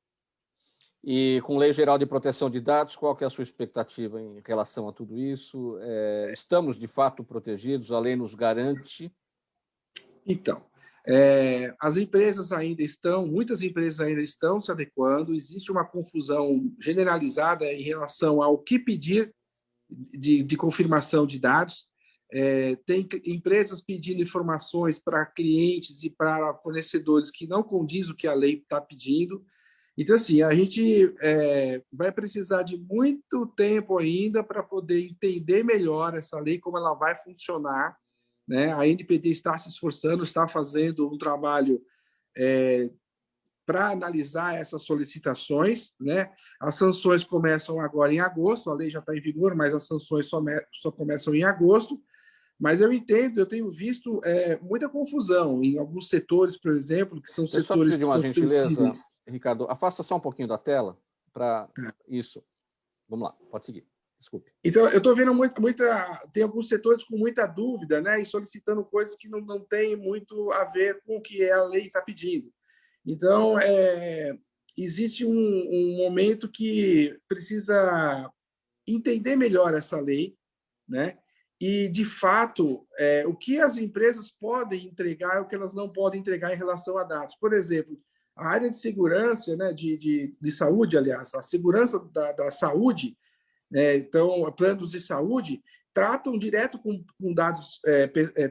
E com Lei Geral de Proteção de Dados, qual que é a sua expectativa em relação a tudo isso? Estamos, de fato, protegidos? A lei nos garante? Então, as empresas muitas empresas ainda estão se adequando, existe uma confusão generalizada em relação ao que pedir de confirmação de dados. Tem empresas pedindo informações para clientes e para fornecedores que não condiz o que a lei está pedindo. Então, assim, a gente vai precisar de muito tempo ainda para poder entender melhor essa lei, como ela vai funcionar, né? A ANPD está se esforçando, está fazendo um trabalho para analisar essas solicitações, né? As sanções começam agora em agosto, a lei já está em vigor, mas as sanções só começam em agosto. Mas eu tenho visto muita confusão em alguns setores, por exemplo, que são setores que são sensíveis. Ricardo, afasta só um pouquinho da tela para isso. Vamos lá, pode seguir. Desculpe. Então, eu estou vendo tem alguns setores com muita dúvida, né, e solicitando coisas que não têm muito a ver com o que a lei está pedindo. Então, existe um momento que precisa entender melhor essa lei, né? E, de fato, o que as empresas podem entregar e o que elas não podem entregar em relação a dados. Por exemplo, a área de segurança, né, de saúde, aliás, a segurança da saúde, né, então, planos de saúde, tratam direto com dados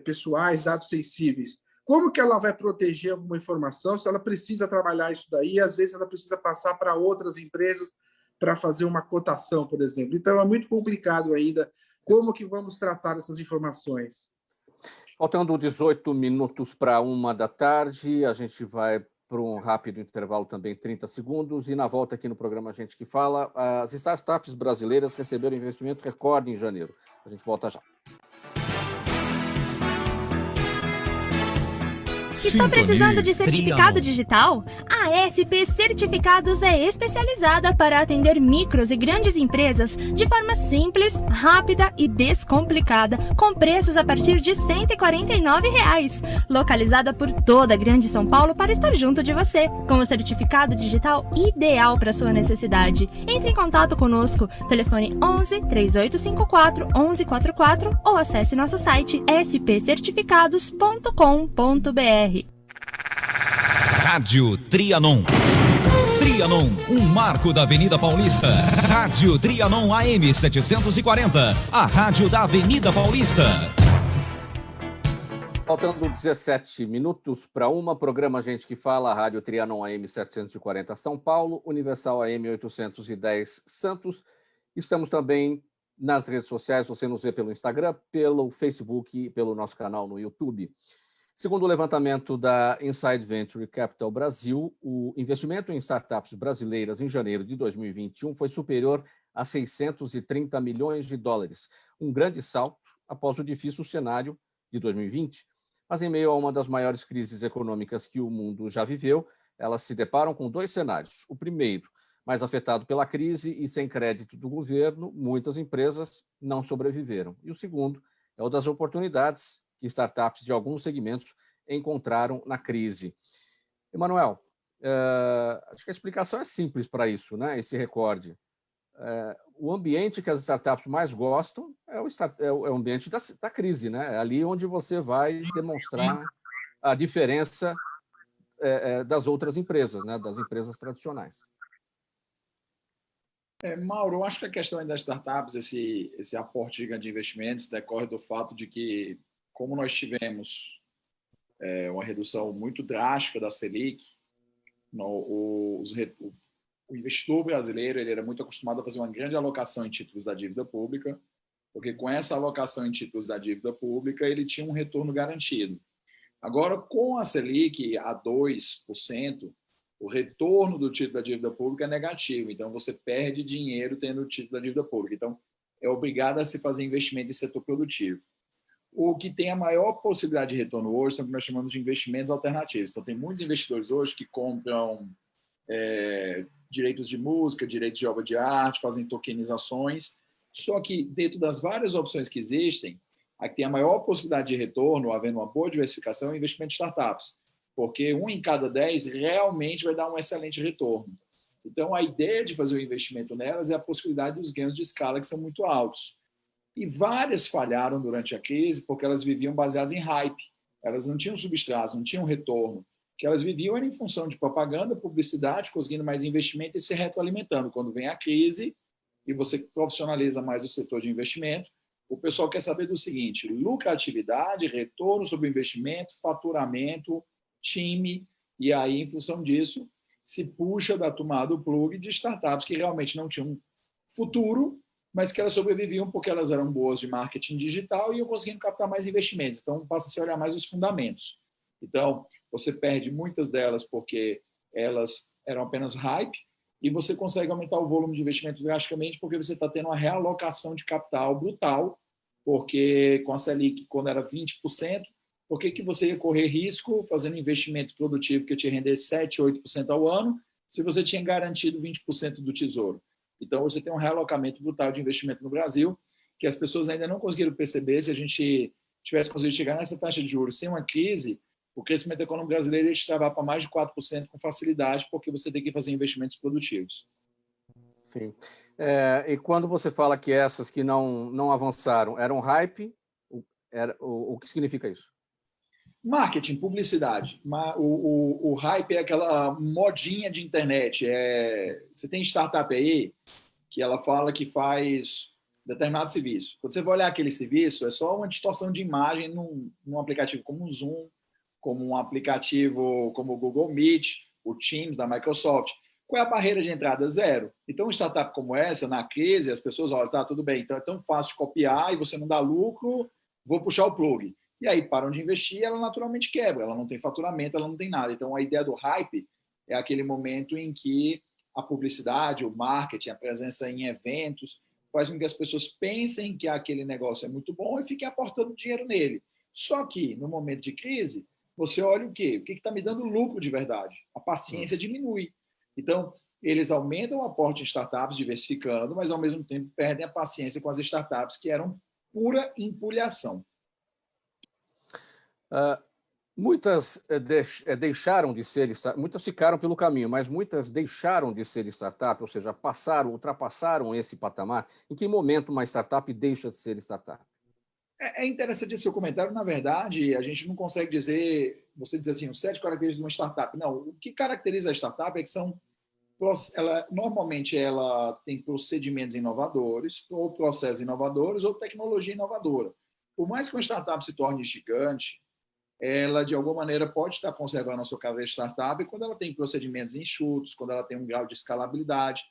pessoais, dados sensíveis. Como que ela vai proteger alguma informação se ela precisa trabalhar isso daí e, às vezes, ela precisa passar para outras empresas para fazer uma cotação, por exemplo. Então, é muito complicado ainda. Como que vamos tratar essas informações? Faltando 18 minutos para 1h, a gente vai para um rápido intervalo também, 30 segundos, e na volta aqui no programa Gente que Fala, as startups brasileiras receberam investimento recorde em janeiro. A gente volta já. Está precisando de certificado digital? A SP Certificados é especializada para atender micros e grandes empresas de forma simples, rápida e descomplicada, com preços a partir de R$ 149. Localizada por toda a Grande São Paulo para estar junto de você, com o certificado digital ideal para sua necessidade. Entre em contato conosco, telefone 11 3854 1144 ou acesse nosso site spcertificados.com.br. Rádio Trianon. Trianon, um marco da Avenida Paulista. Rádio Trianon AM 740, a rádio da Avenida Paulista. Faltando 17 minutos para 1, programa Gente que Fala, Rádio Trianon AM 740 São Paulo, Universal AM 810 Santos. Estamos também nas redes sociais, você nos vê pelo Instagram, pelo Facebook e pelo nosso canal no YouTube. Segundo o levantamento da Inside Venture Capital Brasil, o investimento em startups brasileiras em janeiro de 2021 foi superior a $630 milhões, um grande salto após o difícil cenário de 2020. Mas em meio a uma das maiores crises econômicas que o mundo já viveu, elas se deparam com dois cenários. O primeiro, mais afetado pela crise e sem crédito do governo, muitas empresas não sobreviveram. E o segundo é o das oportunidades que startups de alguns segmentos encontraram na crise. Emanuel, acho que a explicação é simples para isso, né? Esse recorde. O ambiente que as startups mais gostam é o ambiente da crise, né? É ali onde você vai demonstrar a diferença das outras empresas, né? Das empresas tradicionais. Mauro, eu acho que a questão das startups, esse aporte gigante de investimentos, decorre do fato de que, como nós tivemos uma redução muito drástica da Selic, o investidor brasileiro ele era muito acostumado a fazer uma grande alocação em títulos da dívida pública, porque com essa alocação em títulos da dívida pública ele tinha um retorno garantido. Agora, com a Selic a 2%, o retorno do título da dívida pública é negativo, então você perde dinheiro tendo o título da dívida pública. Então, é obrigado a se fazer investimento em setor produtivo. O que tem a maior possibilidade de retorno hoje são o que nós chamamos de investimentos alternativos. Então, tem muitos investidores hoje que compram direitos de música, direitos de obra de arte, fazem tokenizações, só que dentro das várias opções que existem, a que tem a maior possibilidade de retorno, havendo uma boa diversificação, é o investimento em startups, porque 1 em cada 10 realmente vai dar um excelente retorno. Então, a ideia de fazer o investimento nelas é a possibilidade dos ganhos de escala que são muito altos. E várias falharam durante a crise porque elas viviam baseadas em hype. Elas não tinham substrato, não tinham retorno. O que elas viviam era em função de propaganda, publicidade, conseguindo mais investimento e se retroalimentando. Quando vem a crise e você profissionaliza mais o setor de investimento, o pessoal quer saber do seguinte: lucratividade, retorno sobre o investimento, faturamento, time, e aí, em função disso, se puxa da tomada do plug de startups que realmente não tinham futuro, mas que elas sobreviviam porque elas eram boas de marketing digital e iam conseguindo captar mais investimentos. Então, passa a olhar mais os fundamentos. Então, você perde muitas delas porque elas eram apenas hype e você consegue aumentar o volume de investimento drasticamente porque você está tendo uma realocação de capital brutal, porque com a Selic, quando era 20%, por que você ia correr risco fazendo investimento produtivo que te render 7%, 8% ao ano, se você tinha garantido 20% do tesouro? Então, você tem um realocamento brutal de investimento no Brasil, que as pessoas ainda não conseguiram perceber. Se a gente tivesse conseguido chegar nessa taxa de juros sem uma crise, o crescimento econômico brasileiro ia travar para mais de 4% com facilidade, porque você tem que fazer investimentos produtivos. Sim. E quando você fala que essas que não avançaram eram hype, o que significa isso? Marketing, publicidade. O hype é aquela modinha de internet. Você tem startup aí que ela fala que faz determinado serviço. Quando você vai olhar aquele serviço, é só uma distorção de imagem num aplicativo como o Zoom, como um aplicativo como o Google Meet, o Teams da Microsoft. Qual é a barreira de entrada? Zero. Então, uma startup como essa, na crise, as pessoas olham, tá, tudo bem, então é tão fácil de copiar e você não dá lucro, vou puxar o plug. E aí param de investir, ela naturalmente quebra, ela não tem faturamento, ela não tem nada. Então, a ideia do hype é aquele momento em que a publicidade, o marketing, a presença em eventos, faz com que as pessoas pensem que aquele negócio é muito bom e fiquem aportando dinheiro nele. Só que, no momento de crise, você olha o quê? O que está me dando lucro de verdade? A paciência diminui. Então, eles aumentam o aporte em startups, diversificando, mas, ao mesmo tempo, perdem a paciência com as startups que eram pura empulhação. Muitas deixaram de ser, muitas ficaram pelo caminho, mas muitas deixaram de ser startup, ou seja, ultrapassaram esse patamar. Em que momento uma startup deixa de ser startup? É interessante esse seu comentário. Na verdade, a gente não consegue dizer, você diz assim, os 7 características de uma startup. Não, o que caracteriza a startup é que normalmente ela tem procedimentos inovadores, ou processos inovadores, ou tecnologia inovadora. Por mais que uma startup se torne gigante, ela, de alguma maneira, pode estar conservando a sua carreira de startup quando ela tem procedimentos enxutos, quando ela tem um grau de escalabilidade.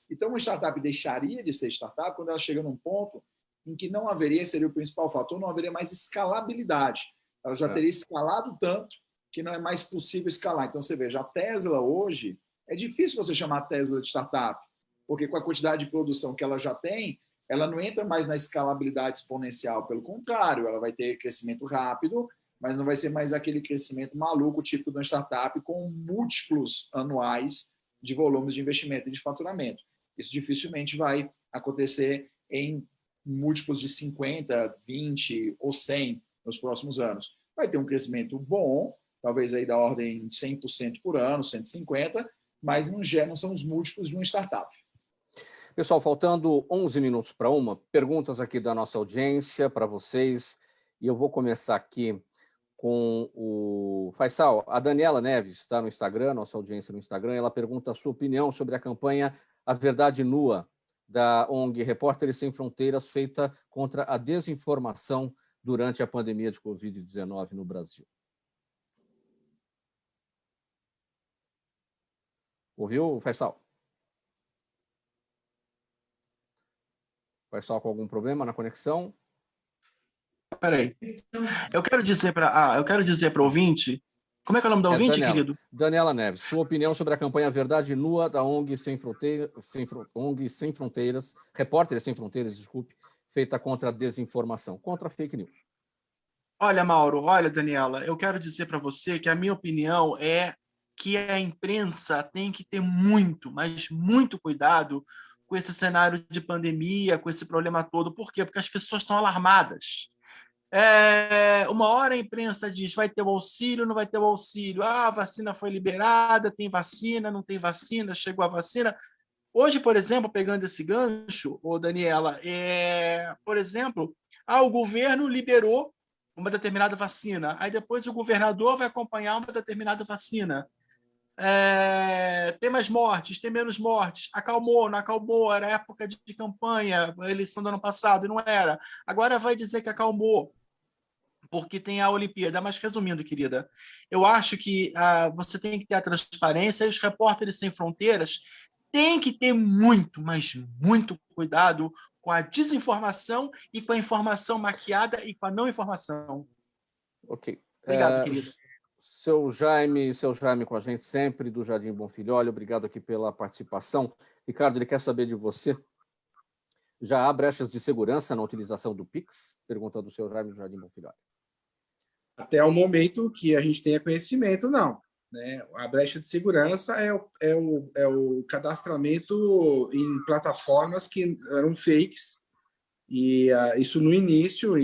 Então, uma startup deixaria de ser startup quando ela chega num ponto em que não haveria, seria o principal fator, não haveria mais escalabilidade. Ela já teria escalado tanto que não é mais possível escalar. Então, você veja, a Tesla hoje, é difícil você chamar a Tesla de startup, porque com a quantidade de produção que ela já tem, ela não entra mais na escalabilidade exponencial. Pelo contrário, ela vai ter crescimento rápido, mas não vai ser mais aquele crescimento maluco, típico de uma startup, com múltiplos anuais de volumes de investimento e de faturamento. Isso dificilmente vai acontecer em múltiplos de 50, 20 ou 100 nos próximos anos. Vai ter um crescimento bom, talvez aí da ordem de 100% por ano, 150%, mas não são os múltiplos de uma startup. Pessoal, faltando 11 minutos para 1, perguntas aqui da nossa audiência para vocês, e eu vou começar aqui com o Faisal. A Daniela Neves está no Instagram, nossa audiência no Instagram, ela pergunta a sua opinião sobre a campanha A Verdade Nua, da ONG Repórteres Sem Fronteiras, feita contra a desinformação durante a pandemia de Covid-19 no Brasil. Ouviu, Faisal? Faisal com algum problema na conexão? Peraí. Eu quero dizer para o ouvinte. Como é que é o nome da ouvinte, Daniela, querido? Daniela Neves, sua opinião sobre a campanha Verdade Nua da ONG ONG Sem Fronteiras, Repórteres Sem Fronteiras, desculpe, feita contra a desinformação, contra a fake news. Olha, Mauro, olha, Daniela, eu quero dizer para você que a minha opinião é que a imprensa tem que ter muito, mas muito cuidado com esse cenário de pandemia, com esse problema todo. Por quê? Porque as pessoas estão alarmadas. Uma hora a imprensa diz vai ter o auxílio, não vai ter o auxílio. A vacina foi liberada, tem vacina, não tem vacina, chegou a vacina. Hoje, por exemplo, pegando esse gancho, Daniela, por exemplo, o governo liberou uma determinada vacina, aí depois o governador vai acompanhar uma determinada vacina. Tem mais mortes, tem menos mortes, acalmou, não acalmou, era época de campanha, a eleição do ano passado, não era. Agora vai dizer que acalmou, porque tem a Olimpíada. Mas, resumindo, querida, eu acho que você tem que ter a transparência e os repórteres sem fronteiras têm que ter muito, mas muito cuidado com a desinformação e com a informação maquiada e com a não informação. Ok. Obrigado, querido. Seu Jaime com a gente sempre, do Jardim Bonfilhole, obrigado aqui pela participação. Ricardo, ele quer saber de você. Já há brechas de segurança na utilização do Pix? Pergunta do seu Jaime do Jardim Bonfilhole. Até o momento que a gente tenha conhecimento, não. Né? A brecha de segurança é o cadastramento em plataformas que eram fakes, e isso no início,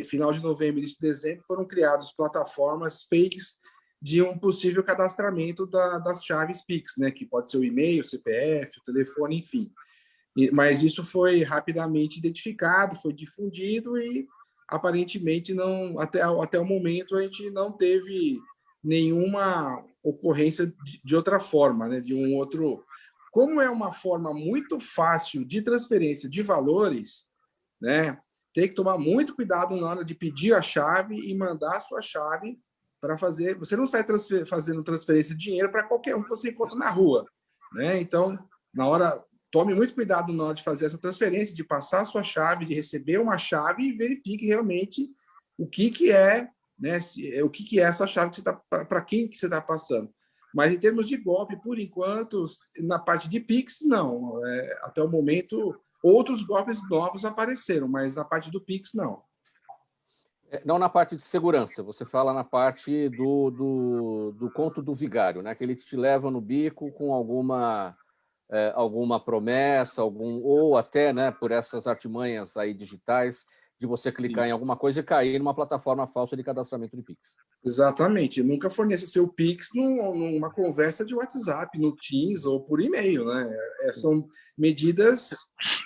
final de novembro, início de dezembro, foram criadas plataformas fakes de um possível cadastramento das chaves Pix, né? Que pode ser o e-mail, o CPF, o telefone, enfim. Mas isso foi rapidamente identificado, foi difundido e aparentemente não, até o momento a gente não teve nenhuma ocorrência de outra forma, né? De um outro. Como é uma forma muito fácil de transferência de valores, né? Tem que tomar muito cuidado na hora de pedir a chave e mandar a sua chave para fazer. Você não sai fazendo transferência de dinheiro para qualquer um que você encontra na rua, né? Então, na hora, tome muito cuidado na hora de fazer essa transferência, de passar a sua chave, de receber uma chave e verifique realmente o que é, né? O que é essa chave que você para quem que você está passando. Mas em termos de golpe, por enquanto, na parte de Pix, não. Até o momento, outros golpes novos apareceram, mas na parte do Pix, não. Não na parte de segurança, você fala na parte do conto do vigário, né? Aquele que te leva no bico com alguma promessa, ou até, né, por essas artimanhas aí digitais, de você clicar em alguma coisa e cair numa plataforma falsa de cadastramento de Pix. Exatamente. Nunca forneça seu Pix numa conversa de WhatsApp, no Teams ou por e-mail, né? São medidas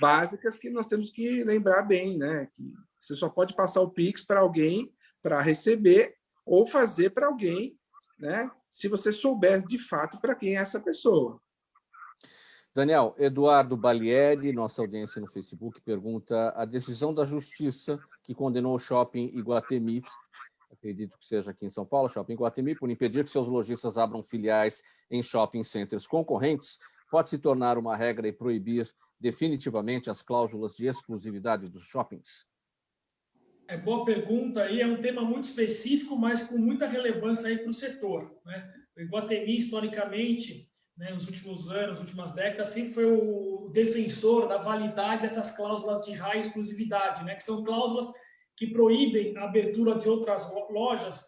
básicas que nós temos que lembrar bem, né? Que você só pode passar o Pix para alguém para receber ou fazer para alguém, né? Se você souber de fato para quem é essa pessoa. Daniel, Eduardo Balieri, nossa audiência no Facebook, pergunta a decisão da Justiça que condenou o Shopping Iguatemi, acredito que seja aqui em São Paulo, Shopping Iguatemi, por impedir que seus lojistas abram filiais em shopping centers concorrentes, pode se tornar uma regra e proibir definitivamente as cláusulas de exclusividade dos shoppings? Boa pergunta, e é um tema muito específico, mas com muita relevância aí para o setor, né? O Iguatemi, historicamente, né, nos últimos anos, nas últimas décadas, sempre foi o defensor da validade dessas cláusulas de raio exclusividade, né, que são cláusulas que proíbem a abertura de outras lojas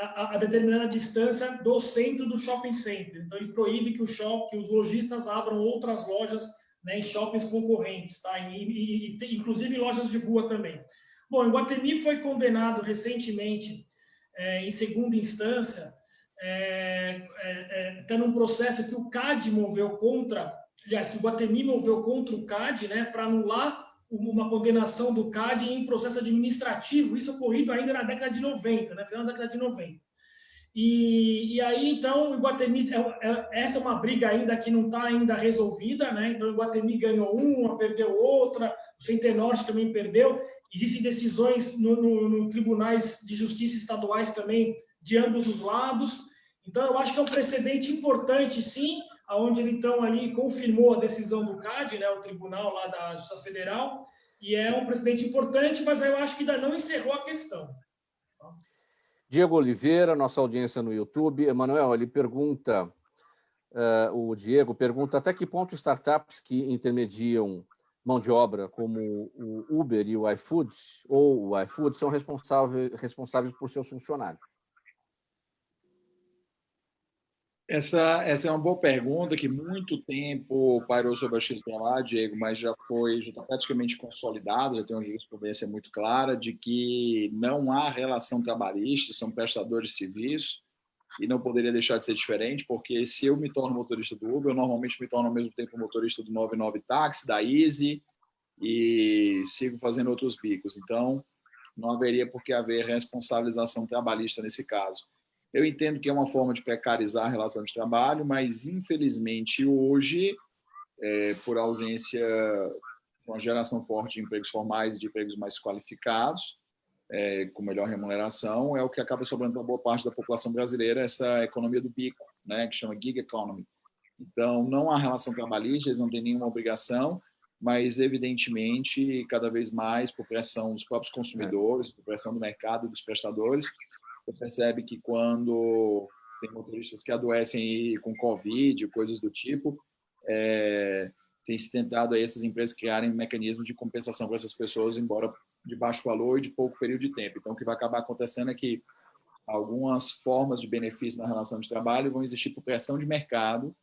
a determinada distância do centro do shopping center. Então, ele proíbe que os lojistas abram outras lojas, né, em shoppings concorrentes, tá? Inclusive lojas de rua também. Bom, o Iguatemi foi condenado recentemente, em segunda instância, está num processo que o CAD moveu contra, aliás, que o Iguatemi moveu contra o CAD, né, para anular uma condenação do CAD em processo administrativo, isso ocorrido ainda na década de 90, né, final da década de 90. E aí, então, o Iguatemi, essa é uma briga ainda que não está ainda resolvida, né? Então, o Iguatemi ganhou uma, perdeu outra, o Centenorte também perdeu. Existem decisões no tribunais de justiça estaduais também, de ambos os lados. Então, eu acho que é um precedente importante, sim, onde ele então ali confirmou a decisão do CAD, né, o tribunal lá da Justiça Federal, e é um precedente importante, mas eu acho que ainda não encerrou a questão. Diego Oliveira, nossa audiência no YouTube. Emanuel, ele pergunta, o Diego pergunta até que ponto startups que intermediam mão de obra, como o Uber e o iFood, ou o iFood, são responsáveis por seus funcionários. Essa é uma boa pergunta que muito tempo pairou sobre a X-Trabalho, Diego, mas já está praticamente consolidado, já tem uma jurisprudência muito clara de que não há relação trabalhista, são prestadores de serviço, e não poderia deixar de ser diferente, porque se eu me torno motorista do Uber, eu normalmente me torno ao mesmo tempo motorista do 99 Táxi, da Easy, e sigo fazendo outros bicos. Então, não haveria por que haver responsabilização trabalhista nesse caso. Eu entendo que é uma forma de precarizar a relação de trabalho, mas, infelizmente, hoje, por ausência de uma geração forte de empregos formais e de empregos mais qualificados, com melhor remuneração, é o que acaba sobrando para boa parte da população brasileira, essa economia do bico, né, que chama gig economy. Então, não há relação trabalhista, eles não têm nenhuma obrigação, mas, evidentemente, cada vez mais, por pressão dos próprios consumidores, por pressão do mercado e dos prestadores, você percebe que quando tem motoristas que adoecem com Covid, coisas do tipo, tem se tentado aí essas empresas criarem um mecanismo de compensação para essas pessoas, embora de baixo valor e de pouco período de tempo. Então, o que vai acabar acontecendo é que algumas formas de benefício na relação de trabalho vão existir por pressão de mercado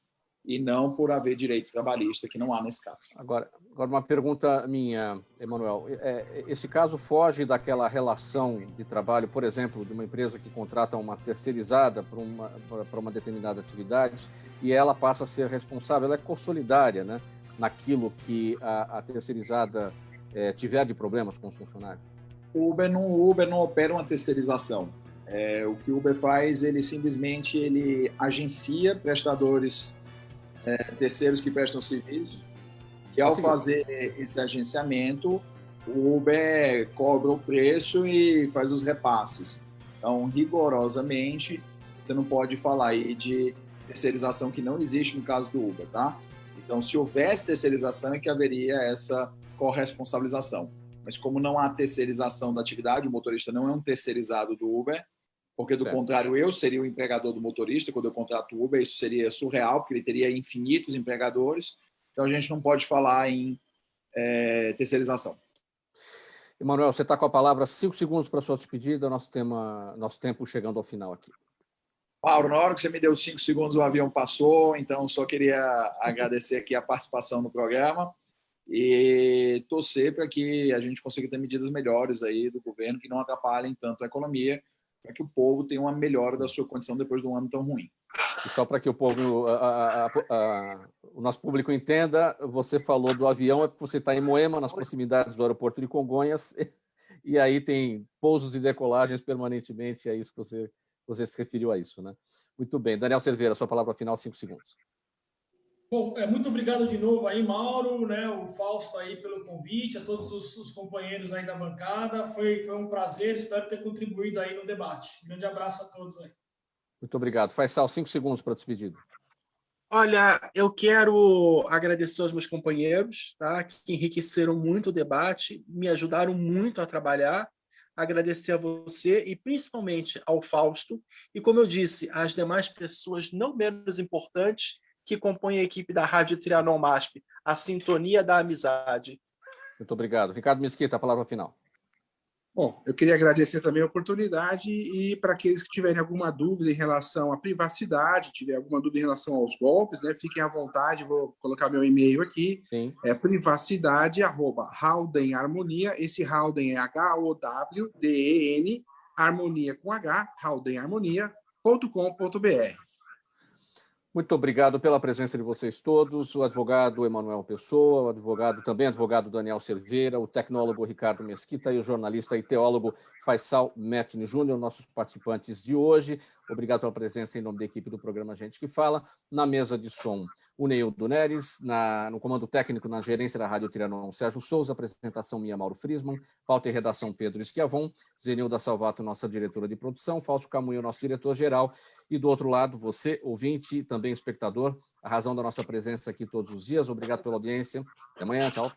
e não por haver direito trabalhista, que não há nesse caso. Agora uma pergunta minha, Emanuel. Esse caso foge daquela relação de trabalho, por exemplo, de uma empresa que contrata uma terceirizada para uma determinada atividade e ela passa a ser responsável, ela é consolidária, né, naquilo que a terceirizada tiver de problemas com os funcionários? O Uber não opera uma terceirização. O que o Uber faz, ele simplesmente agencia prestadores terceiros que prestam serviço, e ao fazer esse agenciamento, o Uber cobra o preço e faz os repasses. Então, rigorosamente, você não pode falar aí de terceirização que não existe no caso do Uber, tá? Então, se houvesse terceirização, é que haveria essa corresponsabilização. Mas como não há terceirização da atividade, o motorista não é um terceirizado do Uber, porque, do contrário, eu seria o empregador do motorista. Quando eu contrato o Uber, isso seria surreal, porque ele teria infinitos empregadores. Então, a gente não pode falar em terceirização. Emanuel, você está com a palavra, 5 segundos para a sua despedida, nosso tempo chegando ao final aqui. Mauro, na hora que você me deu 5 segundos, o avião passou, então só queria agradecer aqui a participação no programa e torcer para que a gente consiga ter medidas melhores aí do governo que não atrapalhem tanto a economia, para que o povo tenha uma melhora da sua condição depois de um ano tão ruim. E só para que o povo, o nosso público entenda, você falou do avião, é porque você está em Moema, nas proximidades do aeroporto de Congonhas, e aí tem pousos e decolagens permanentemente, é isso que você se referiu a isso, né? Muito bem. Daniel Cerveira, sua palavra final, 5 segundos. Bom, muito obrigado de novo aí, Mauro, né, o Fausto aí pelo convite, a todos os companheiros aí da bancada. Foi um prazer, espero ter contribuído aí no debate. Grande abraço a todos aí. Muito obrigado. Faisal, 5 segundos para a despedida. Olha, eu quero agradecer aos meus companheiros, tá, que enriqueceram muito o debate, me ajudaram muito a trabalhar. Agradecer a você e principalmente ao Fausto e, como eu disse, às demais pessoas não menos importantes que compõem a equipe da Rádio Trianon MASP, a sintonia da amizade. Muito obrigado. Ricardo Mesquita, a palavra final. Bom, eu queria agradecer também a oportunidade e para aqueles que tiverem alguma dúvida em relação à privacidade, tiver alguma dúvida em relação aos golpes, né, fiquem à vontade, vou colocar meu e-mail aqui. Sim. É privacidade@Howden-Harmonia, esse Howden é Howden, harmonia com H, howdenharmonia.com.br. Muito obrigado pela presença de vocês todos, o advogado Emanuel Pessoa, o advogado Daniel Cerveira, o tecnólogo Ricardo Mesquita e o jornalista e teólogo Faisal Metni Júnior, nossos participantes de hoje. Obrigado pela presença em nome da equipe do programa Gente que Fala. Na mesa de som, o Neildo Neres, no comando técnico, na gerência da Rádio Trianon, Sérgio Souza, apresentação minha, Mauro Friesman, pauta e redação Pedro Esquiavon, Zenilda Salvato, nossa diretora de produção, Fausto Camunho, nosso diretor-geral, e do outro lado, você, ouvinte, também espectador, a razão da nossa presença aqui todos os dias. Obrigado pela audiência. Até amanhã, tchau.